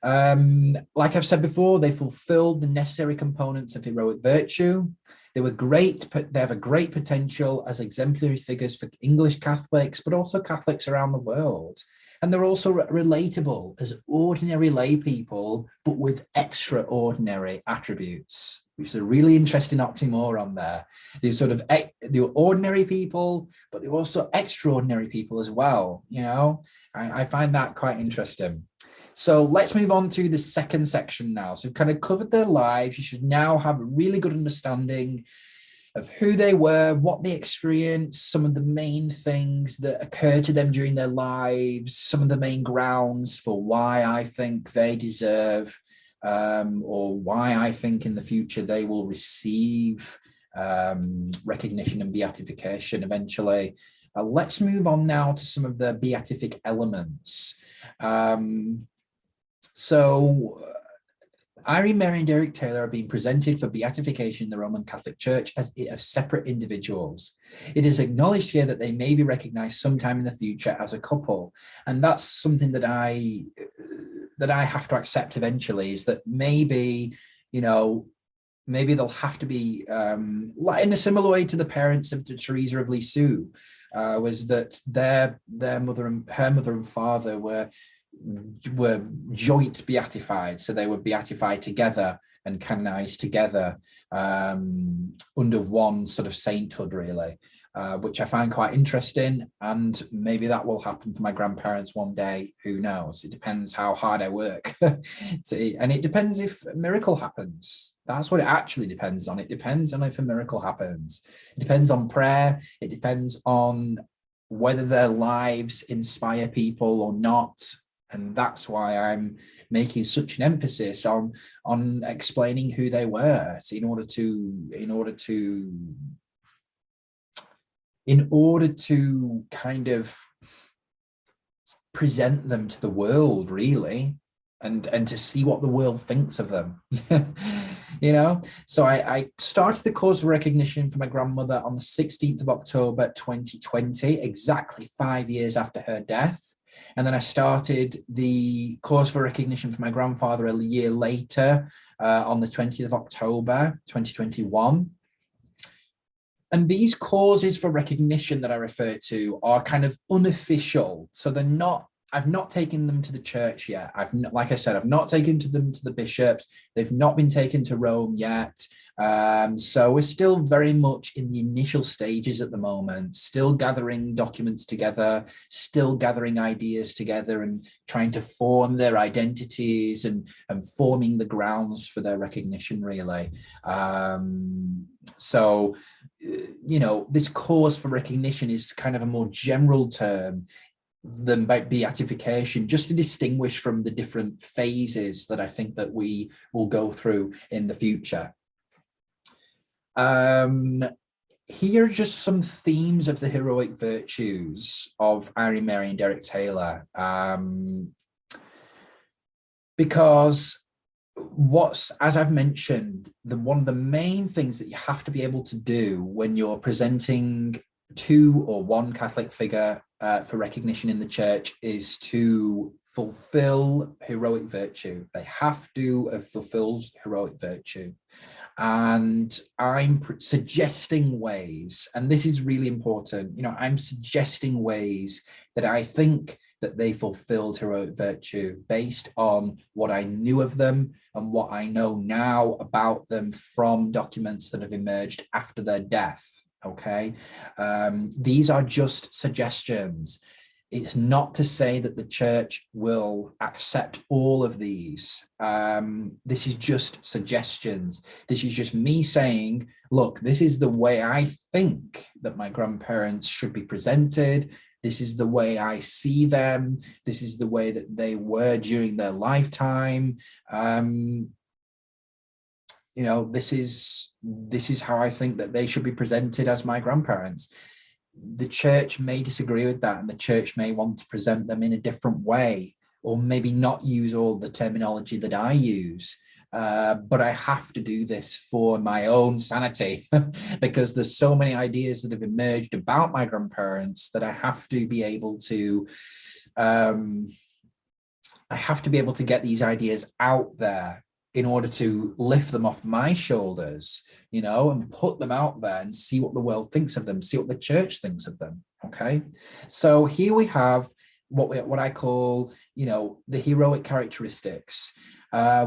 Like I've said before, they fulfilled the necessary components of heroic virtue. They were great, they have a great potential as exemplary figures for English Catholics, but also Catholics around the world. And they're also relatable as ordinary lay people, but with extraordinary attributes, which is a really interesting oxymoron there. These sort of, they were ordinary people, but they were also extraordinary people as well. You know, I find that quite interesting. So let's move on to the second section now. So we've kind of covered their lives. You should now have a really good understanding of who they were, what they experienced, some of the main things that occurred to them during their lives, some of the main grounds for why I think they deserve, or why I think in the future they will receive recognition and beatification eventually. Let's move on now to some of the beatific elements. So Irene Mary and Derrick Taylor are being presented for beatification in the Roman Catholic Church as separate individuals. It is acknowledged here that they may be recognized sometime in the future as a couple. And that's something that I have to accept eventually, is that maybe, you know, maybe they'll have to be, in a similar way to the parents of Teresa of Lisieux, was that her mother and father were joint beatified, so they were beatified together and canonized together under one sort of sainthood really. which I find quite interesting. And maybe that will happen for my grandparents one day. Who knows? It depends how hard I work. And it depends if a miracle happens. That's what it actually depends on. It depends on if a miracle happens. It depends on prayer. It depends on whether their lives inspire people or not. And that's why I'm making such an emphasis on explaining who they were, in order to kind of present them to the world, really, and to see what the world thinks of them. You know, so I started the course of recognition for my grandmother on the 16th of October 2020, exactly 5 years after her death. And then I started the course for recognition for my grandfather a year later, on the 20th of October 2021. And these causes for recognition that I refer to are kind of unofficial. So they're not, I've not taken them to the church yet. Like I said, I've not taken them to the bishops. They've not been taken to Rome yet. So we're still very much in the initial stages at the moment, still gathering documents together, still gathering ideas together and trying to form their identities and forming the grounds for their recognition, really. So, you know, this cause for recognition is kind of a more general term than beatification, just to distinguish from the different phases that I think that we will go through in the future. Here are just some themes of the heroic virtues of Irene Mary and Derrick Taylor, because as I've mentioned, one of the main things that you have to be able to do when you're presenting two or one Catholic figure for recognition in the church is to fulfill heroic virtue. They have to have fulfilled heroic virtue. And I'm suggesting ways, and this is really important, you know, I'm suggesting ways that I think that they fulfilled heroic virtue based on what I knew of them and what I know now about them from documents that have emerged after their death. Okay, these are just suggestions. It's not to say that the church will accept all of these. This is just suggestions. This is just me saying, look, this is the way I think that my grandparents should be presented. This is the way I see them. This is the way that they were during their lifetime. You know, this is how I think that they should be presented as my grandparents. The church may disagree with that, and the church may want to present them in a different way, or maybe not use all the terminology that I use. But I have to do this for my own sanity because there's so many ideas that have emerged about my grandparents that I have to be able to get these ideas out there in order to lift them off my shoulders, you know, and put them out there and see what the world thinks of them, see what the church thinks of them. Okay, so here we have what I call, you know, the heroic characteristics,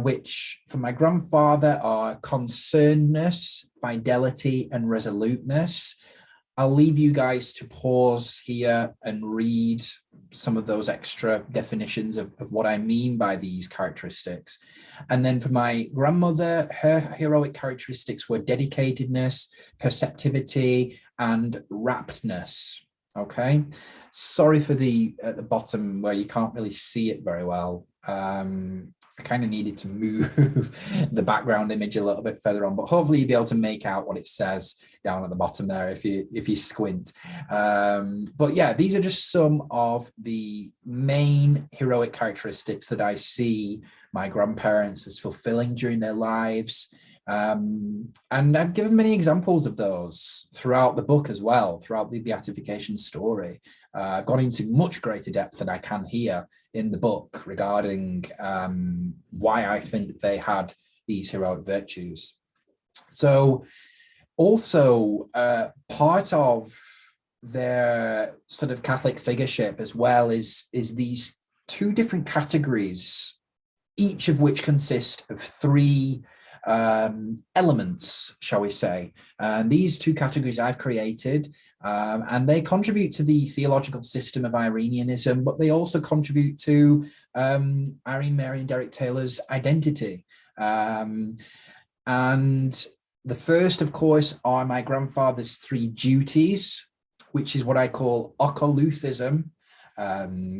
which for my grandfather are concernedness, fidelity, and resoluteness. I'll leave you guys to pause here and read some of those extra definitions of what I mean by these characteristics. And then for my grandmother, her heroic characteristics were dedicatedness, perceptivity, and raptness. Okay, sorry for at the bottom where you can't really see it very well. I kind of needed to move the background image a little bit further on, but hopefully you'll be able to make out what it says down at the bottom there if you squint. But yeah, these are just some of the main heroic characteristics that I see my grandparents as fulfilling during their lives. And I've given many examples of those throughout the book as well, throughout the beatification story. I've gone into much greater depth than I can here in the book regarding why I think they had these heroic virtues. So also part of their sort of Catholic figureship as well is these two different categories, each of which consist of three elements, shall we say. And these two categories I've created, and they contribute to the theological system of Irenianism, but they also contribute to Irene Mary and Derrick Taylor's identity. And the first, of course, are my grandfather's three duties, which is what I call occolutheism,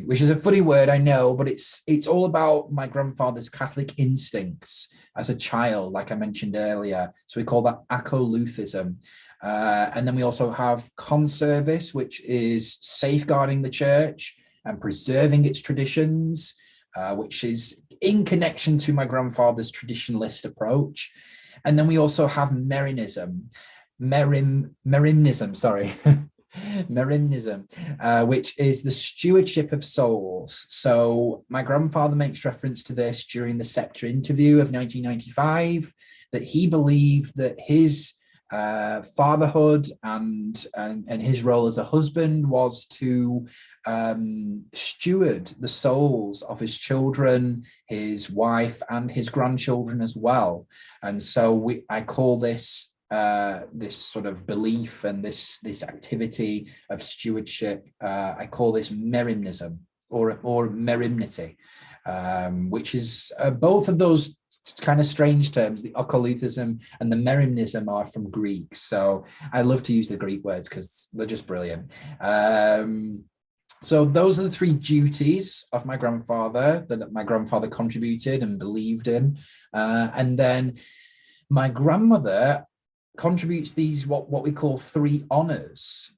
which is a funny word, I know, but it's all about my grandfather's Catholic instincts as a child, like I mentioned earlier. So we call that occolutheism. And then we also have conservice, which is safeguarding the church and preserving its traditions, which is in connection to my grandfather's traditionalist approach. And then we also have Merinism, which is the stewardship of souls. So my grandfather makes reference to this during the Sceptre interview of 1995, that he believed that his fatherhood and his role as a husband was to steward the souls of his children, his wife, and his grandchildren as well. And so I call this this sort of belief and this activity of stewardship, I call this Merinism or Merimnity, which is both of those kind of strange terms. The occolutheism and the Merinism are from Greek, so I love to use the Greek words because they're just brilliant. So those are the three duties of my grandfather that my grandfather contributed and believed in, and then my grandmother contributes these what we call three honors,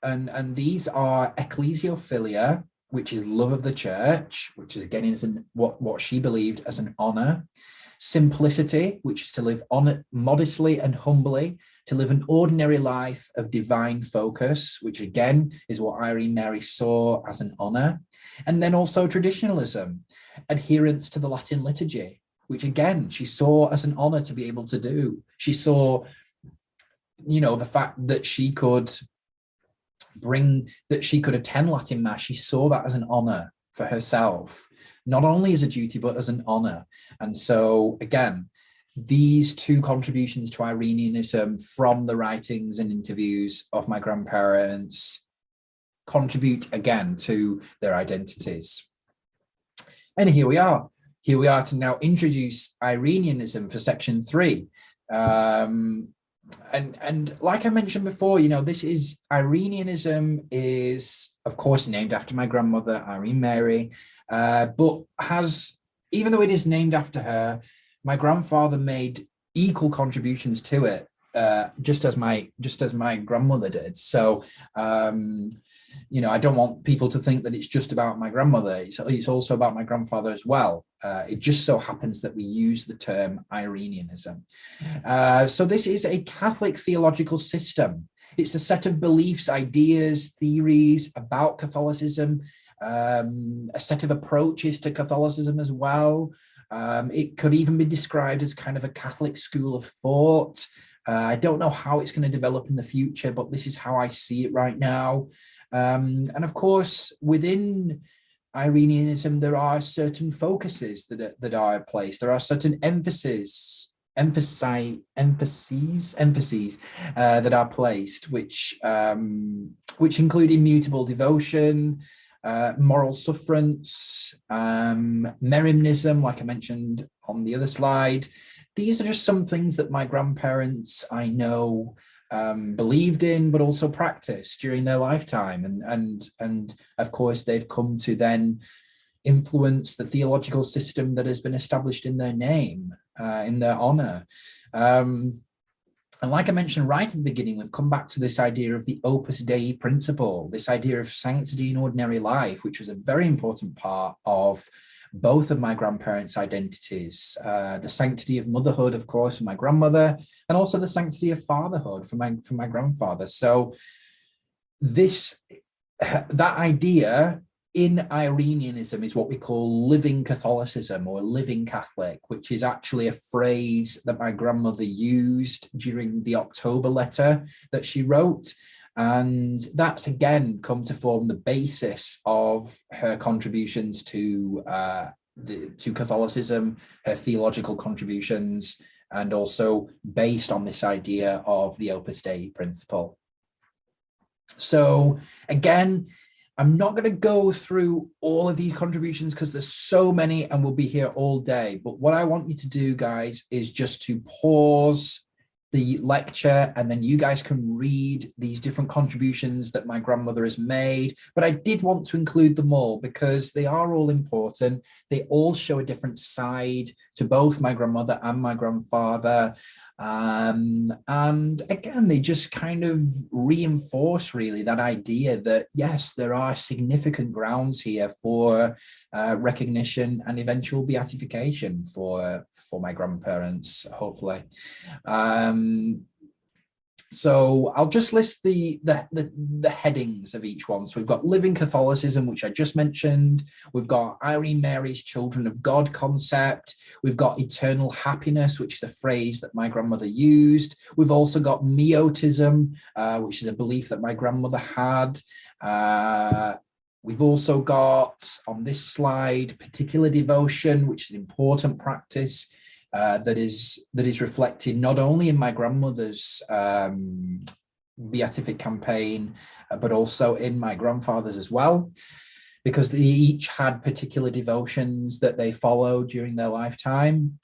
and these are ecclesiophilia, which is love of the church, which is again is what she believed as an honor. Simplicity, which is to live modestly and humbly, to live an ordinary life of divine focus, which again is what Irene Mary saw as an honor. And then also traditionalism, adherence to the Latin liturgy, which again she saw as an honor to be able to do. She saw, the fact that she could attend Latin Mass, she saw that as an honor for herself, not only as a duty, but as an honor. And so again, these two contributions to Irenianism from the writings and interviews of my grandparents contribute again to their identities. And here we are to now introduce Irenianism for section 3. And like I mentioned before, this is Irenianism is, of course, named after my grandmother, Irene Mary, but even though it is named after her, my grandfather made equal contributions to it, just as my grandmother did. So, I don't want people to think that it's just about my grandmother. It's also about my grandfather as well. It just so happens that we use the term Irenianism. So this is a Catholic theological system. It's a set of beliefs, ideas, theories about Catholicism, a set of approaches to Catholicism as well. It could even be described as kind of a Catholic school of thought. I don't know how it's going to develop in the future, but this is how I see it right now. And of course, within Irenianism, there are certain focuses that are placed. There are certain emphases that are placed, which include immutable devotion, moral sufferance, Merinism, like I mentioned on the other slide. These are just some things that my grandparents, I know, believed in, but also practiced during their lifetime. And of course, they've come to then influence the theological system that has been established in their name, in their honor. And like I mentioned right at the beginning, we've come back to this idea of the Opus Dei principle, this idea of sanctity in ordinary life, which was a very important part of both of my grandparents' identities, the sanctity of motherhood, of course, for my grandmother, and also the sanctity of fatherhood for my grandfather. So that idea in Irenianism is what we call living Catholicism or living Catholic, which is actually a phrase that my grandmother used during the October letter that she wrote. And that's again come to form the basis of her contributions to Catholicism, her theological contributions, and also based on this idea of the Opus Dei principle. So again, I'm not going to go through all of these contributions because there's so many and we'll be here all day. But what I want you to do, guys, is just to pause the lecture, and then you guys can read these different contributions that my grandmother has made. But I did want to include them all because they are all important. They all show a different side to both my grandmother and my grandfather. And again, they just kind of reinforce really that idea that, yes, there are significant grounds here for recognition and eventual beatification for my grandparents, hopefully. So I'll just list the headings of each one. So we've got living Catholicism, which I just mentioned. We've got Irene Mary's Children of God concept. We've got eternal happiness, which is a phrase that my grandmother used. We've also got meotism, which is a belief that my grandmother had. We've also got on this slide particular devotion, which is an important practice that is reflected not only in my grandmother's beatific campaign, but also in my grandfather's as well, because they each had particular devotions that they followed during their lifetime.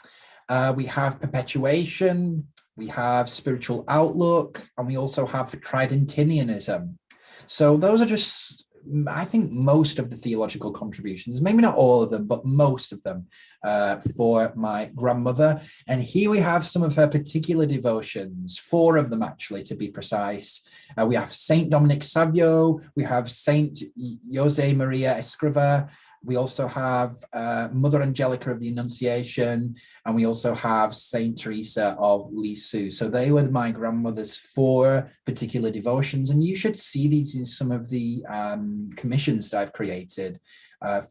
We have perpetuation, we have spiritual outlook, and we also have Traditionalism. So those are just, I think, most of the theological contributions, maybe not all of them, but most of them for my grandmother. And here we have some of her particular devotions, 4 of them actually, to be precise. We have Saint Dominic Savio, we have Saint Jose Maria Escriva, we also have Mother Angelica of the Annunciation, and we also have Saint Teresa of Lisieux. So they were my grandmother's 4 particular devotions, and you should see these in some of the commissions that I've created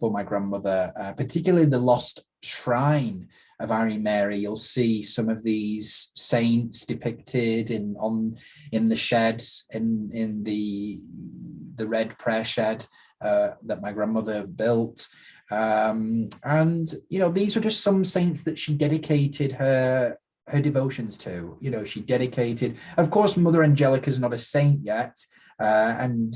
for my grandmother, particularly the Lost Shrine of Irene Mary. You'll see some of these saints depicted in the shed, in the red prayer shed that my grandmother built. And, you know, these are just some saints that she dedicated her devotions to. You know, she dedicated, of course, Mother Angelica is not a saint yet. And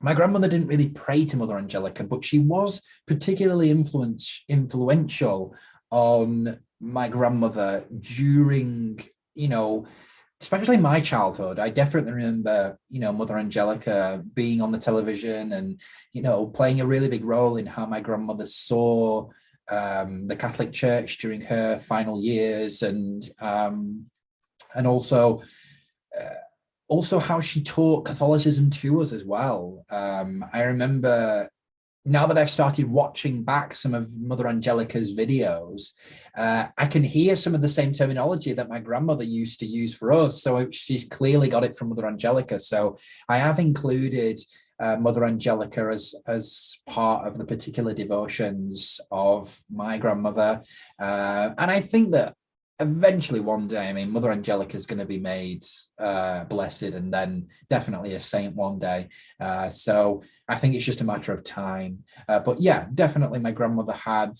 my grandmother didn't really pray to Mother Angelica, but she was particularly influential on my grandmother during, you know, especially my childhood. I definitely remember, you know, Mother Angelica being on the television and, you know, playing a really big role in how my grandmother saw the Catholic Church during her final years, and also how she taught Catholicism to us as well. I remember, now that I've started watching back some of Mother Angelica's videos, I can hear some of the same terminology that my grandmother used to use for us. So she's clearly got it from Mother Angelica. So I have included Mother Angelica as part of the particular devotions of my grandmother. And I think that eventually one day, I mean, Mother Angelica is going to be made blessed and then definitely a saint one day. So I think it's just a matter of time. But yeah, definitely my grandmother had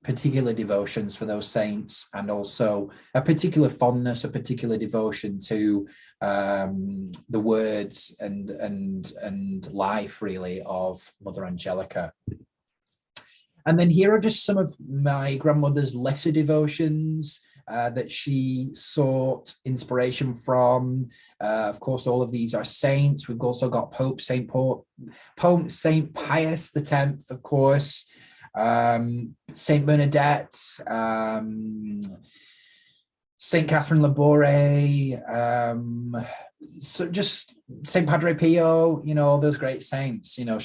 particular devotions for those saints, and also a particular fondness, a particular devotion to the words and life really of Mother Angelica. And then here are just some of my grandmother's lesser devotions that she sought inspiration from. Of course, all of these are saints. We've also got Pope Saint Pius X, of course, Saint Bernadette, Saint Catherine Labore, so just Saint Padre Pio, you know, all those great saints. You know,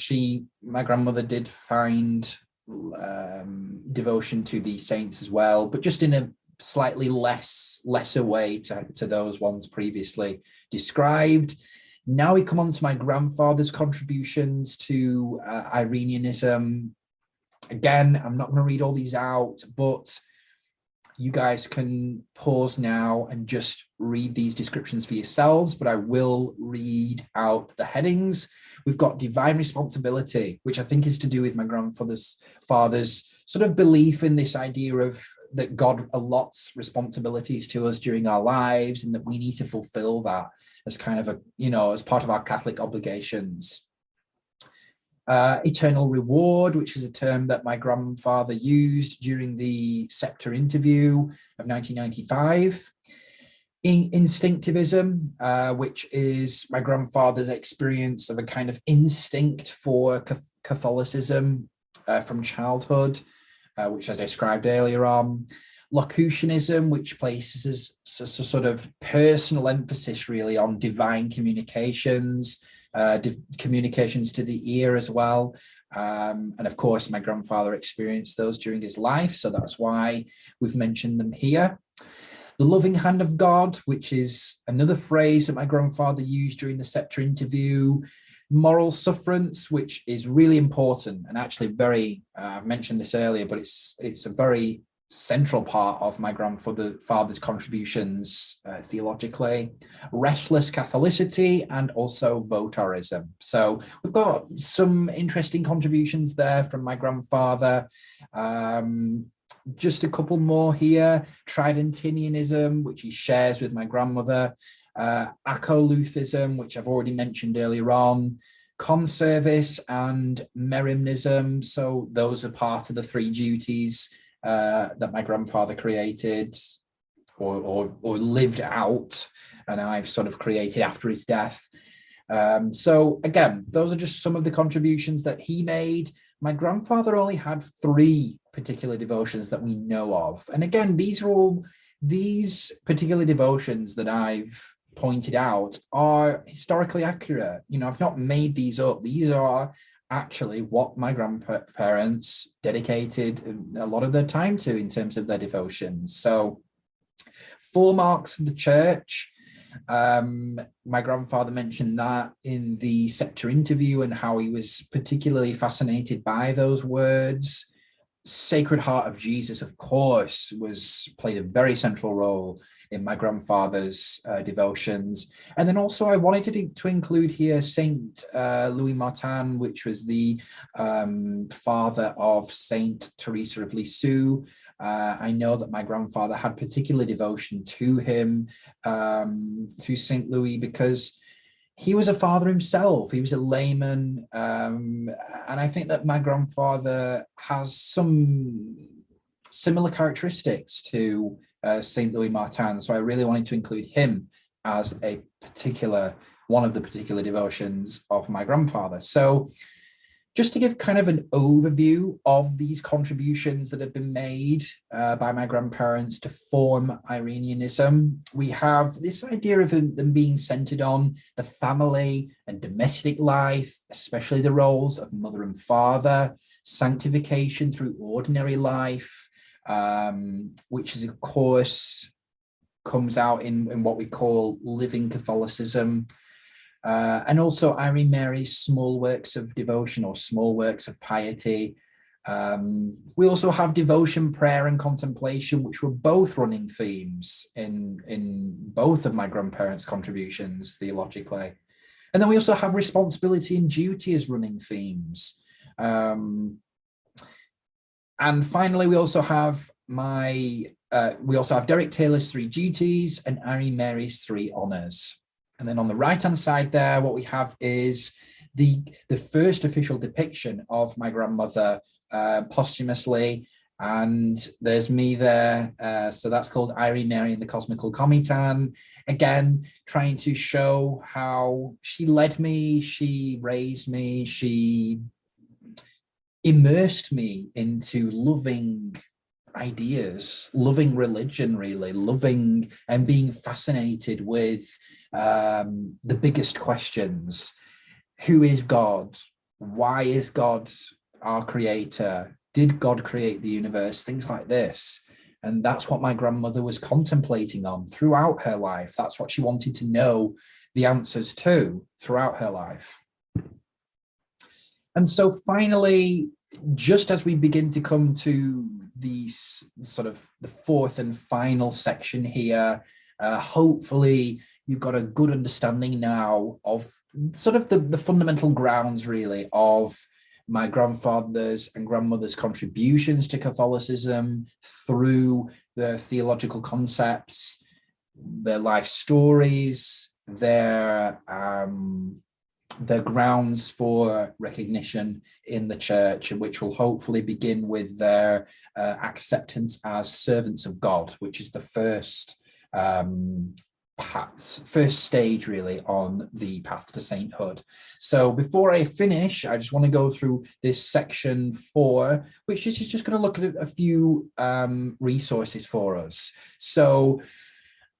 my grandmother did find devotion to these saints as well, but just in a slightly lesser way to those ones previously described. Now we come on to my grandfather's contributions to Irenianism. Again, I'm not going to read all these out, but You guys can pause now and just read these descriptions for yourselves, but I will read out the headings. We've got divine responsibility, which I think is to do with my grandfather's sort of belief in this idea of that God allots responsibilities to us during our lives and that we need to fulfill that as kind of as part of our Catholic obligations. Eternal reward, which is a term that my grandfather used during the Scepter interview of 1995. Instinctivism, which is my grandfather's experience of a kind of instinct for Catholicism from childhood, which I described earlier on. Locutionism, which places a sort of personal emphasis really on divine communications, communications to the ear as well. And of course, my grandfather experienced those during his life, so that's why we've mentioned them here. The loving hand of God, which is another phrase that my grandfather used during the Scepter interview. Moral sufferance, which is really important and actually very, I mentioned this earlier, but it's a very central part of my grandfather's contributions theologically. Restless Catholicity and also votourism. So we've got some interesting contributions there from my grandfather. Just a couple more here. Tridentinianism, which he shares with my grandmother. Acoluthism, which I've already mentioned earlier on. Conservice and Merimism. So those are part of the three duties that my grandfather created or lived out, and I've sort of created after his death. So again, those are just some of the contributions that he made. My grandfather only had 3 particular devotions that we know of. And again, these particular devotions that I've pointed out are historically accurate. I've not made these up. These are actually what my grandparents dedicated a lot of their time to in terms of their devotions. So 4 marks of the church. My grandfather mentioned that in the Scepter interview and how he was particularly fascinated by those words. Sacred Heart of Jesus, of course, played a very central role in my grandfather's devotions. And then also I wanted to include here Saint Louis Martin, which was the father of Saint Teresa of Lisieux. I know that my grandfather had particular devotion to him, to Saint Louis, because he was a father himself. He was a layman. And I think that my grandfather has some similar characteristics to Saint Louis Martin. So I really wanted to include him as one of the particular devotions of my grandfather. So just to give kind of an overview of these contributions that have been made by my grandparents to form Irenianism, we have this idea of them being centered on the family and domestic life, especially the roles of mother and father, sanctification through ordinary life, which is, of course, comes out in what we call living Catholicism. And also Irene Mary's small works of devotion or small works of piety. We also have devotion, prayer, and contemplation, which were both running themes in both of my grandparents' contributions theologically. And then we also have responsibility and duty as running themes. And finally, we also have Derrick Taylor's 3 duties and Irene Mary's 3 honors. And then on the right-hand side there, what we have is the first official depiction of my grandmother posthumously. And there's me there. So that's called Irene Mary and the Cosmical Cometan. Again, trying to show how she led me, she raised me, she immersed me into loving ideas, loving religion, really, loving and being fascinated with the biggest questions. Who is God? Why is God our creator? Did God create the universe? Things like this. And that's what my grandmother was contemplating on throughout her life. That's what she wanted to know the answers to throughout her life. And so finally, just as we begin to come to sort of the fourth and final section here. Hopefully you've got a good understanding now of sort of the fundamental grounds, really, of my grandfather's and grandmother's contributions to Catholicism through their theological concepts, their life stories, their grounds for recognition in the church, which will hopefully begin with their acceptance as servants of God, which is the first stage, really, on the path to sainthood. So before I finish, I just want to go through this section 4, which is just going to look at a few resources for us. So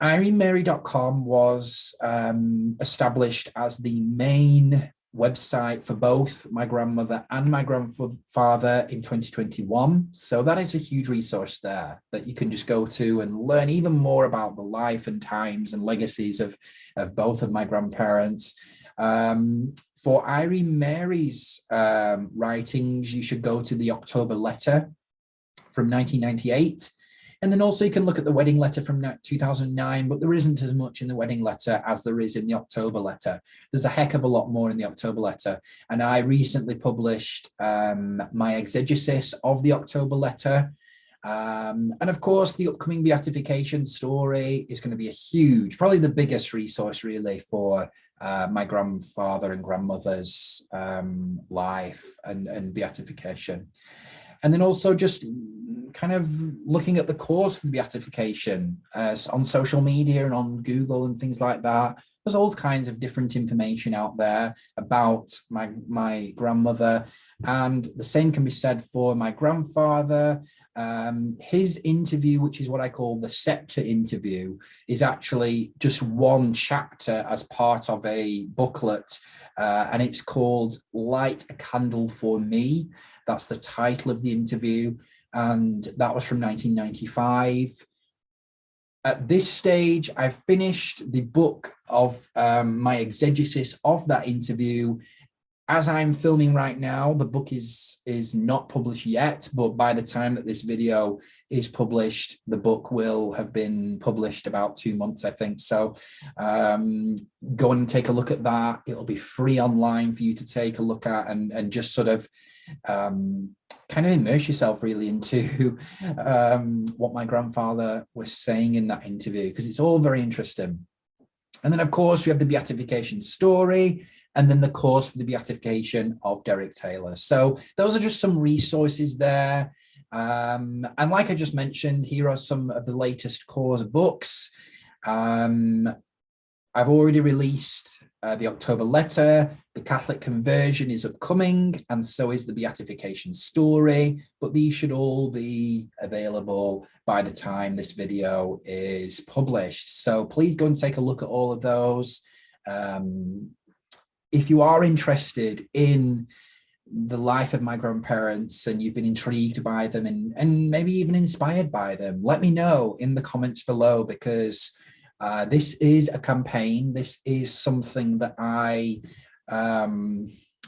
IreneMary.com was established as the main website for both my grandmother and my grandfather in 2021. So that is a huge resource there that you can just go to and learn even more about the life and times and legacies of both of my grandparents. For Irene Mary's writings, you should go to the October letter from 1998. And then also you can look at the wedding letter from 2009, but there isn't as much in the wedding letter as there is in the October letter. There's a heck of a lot more in the October letter. And I recently published my exegesis of the October letter. And of course, the upcoming beatification story is going to be a huge, probably the biggest resource, really, for my grandfather and grandmother's life and beatification. And then also just kind of looking at the cause for the beatification on social media and on Google and things like that. There's all kinds of different information out there about my grandmother. And the same can be said for my grandfather. His interview, which is what I call the scepter interview, is actually just one chapter as part of a booklet. And it's called Light a Candle for Me. That's the title of the interview. And that was from 1995. At this stage, I've finished the book of my exegesis of that interview. As I'm filming right now, the book is not published yet, but by the time that this video is published, the book will have been published about 2 months, I think. So go and take a look at that. It'll be free online for you to take a look at and just sort of kind of immerse yourself really into what my grandfather was saying in that interview, because it's all very interesting. And then, of course, we have the beatification story, and then the course for the beatification of Derrick Taylor. So those are just some resources there. And like I just mentioned, here are some of the latest cause books. I've already released the October letter. The Catholic conversion is upcoming, and so is the beatification story, but these should all be available by the time this video is published. So please go and take a look at all of those. If you are interested in the life of my grandparents and you've been intrigued by them and maybe even inspired by them, let me know in the comments below, because this is a campaign. This is something that I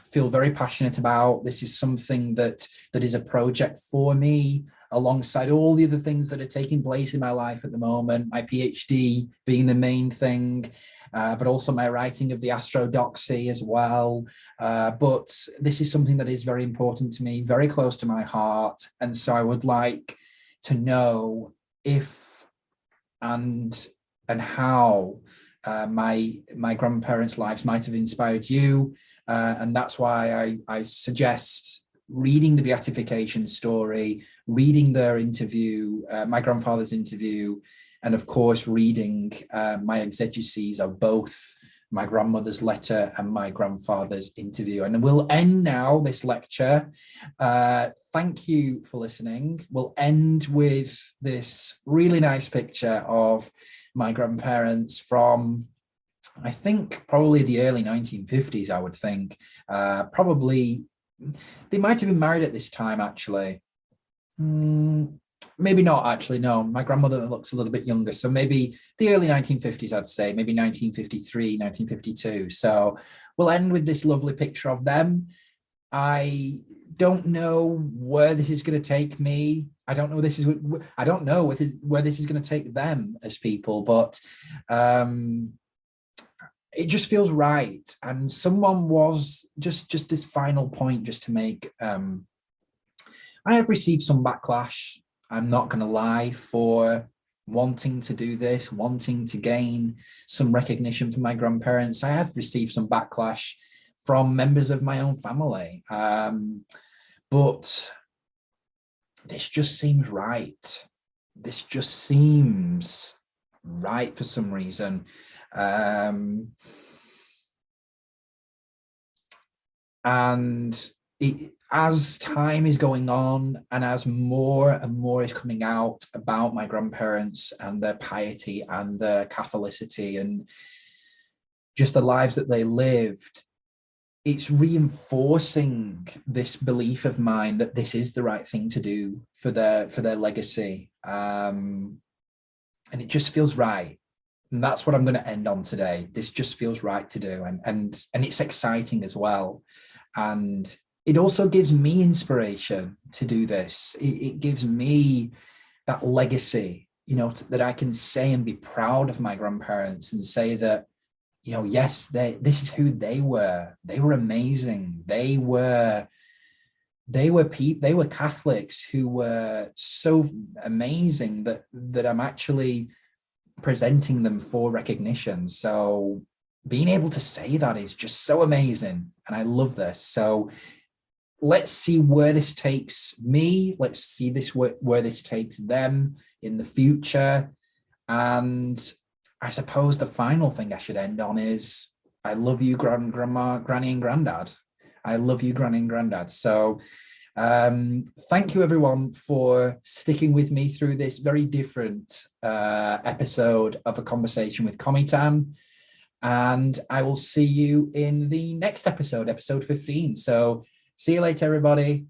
feel very passionate about. This is something that is a project for me, alongside all the other things that are taking place in my life at the moment, my PhD being the main thing, but also my writing of the Astrodoxy as well. But this is something that is very important to me, very close to my heart. And so I would like to know if and how my grandparents' lives might have inspired you. And that's why I suggest reading the beatification story, reading their interview, my grandfather's interview, and of course, reading my exegeses of both my grandmother's letter and my grandfather's interview. And we'll end now this lecture. Thank you for listening. We'll end with this really nice picture of my grandparents from, I think, probably the early 1950s, I would think. Probably, they might have been married at this time, actually. Maybe not, actually, no. My grandmother looks a little bit younger, so maybe the early 1950s, I'd say, maybe 1953, 1952. So we'll end with this lovely picture of them. I don't know where this is going to take me. I don't know where this is going to take them as people, but it just feels right. And someone was just this final point, just to make. I have received some backlash, I'm not going to lie, for wanting to do this, wanting to gain some recognition from my grandparents. I have received some backlash from members of my own family. But this just seems right. This just seems right for some reason. And as time is going on, and as more and more is coming out about my grandparents and their piety and their Catholicity and just the lives that they lived, it's reinforcing this belief of mine that this is the right thing to do for their legacy. And it just feels right. And that's what I'm going to end on today. This just feels right to do. And it's exciting as well. And it also gives me inspiration to do this. It gives me that legacy, that I can say and be proud of my grandparents and say that, yes, this is who they were. They were amazing. They were Catholics who were so amazing that I'm actually presenting them for recognition. So being able to say that is just so amazing. And I love this. So let's see where this takes me. Let's see where this takes them in the future. And I suppose the final thing I should end on is, I love you, grandma, granny, and granddad. I love you, granny and granddad. So thank you, everyone, for sticking with me through this very different episode of A Conversation with Cometan. And I will see you in the next episode, episode 15. So see you later, everybody.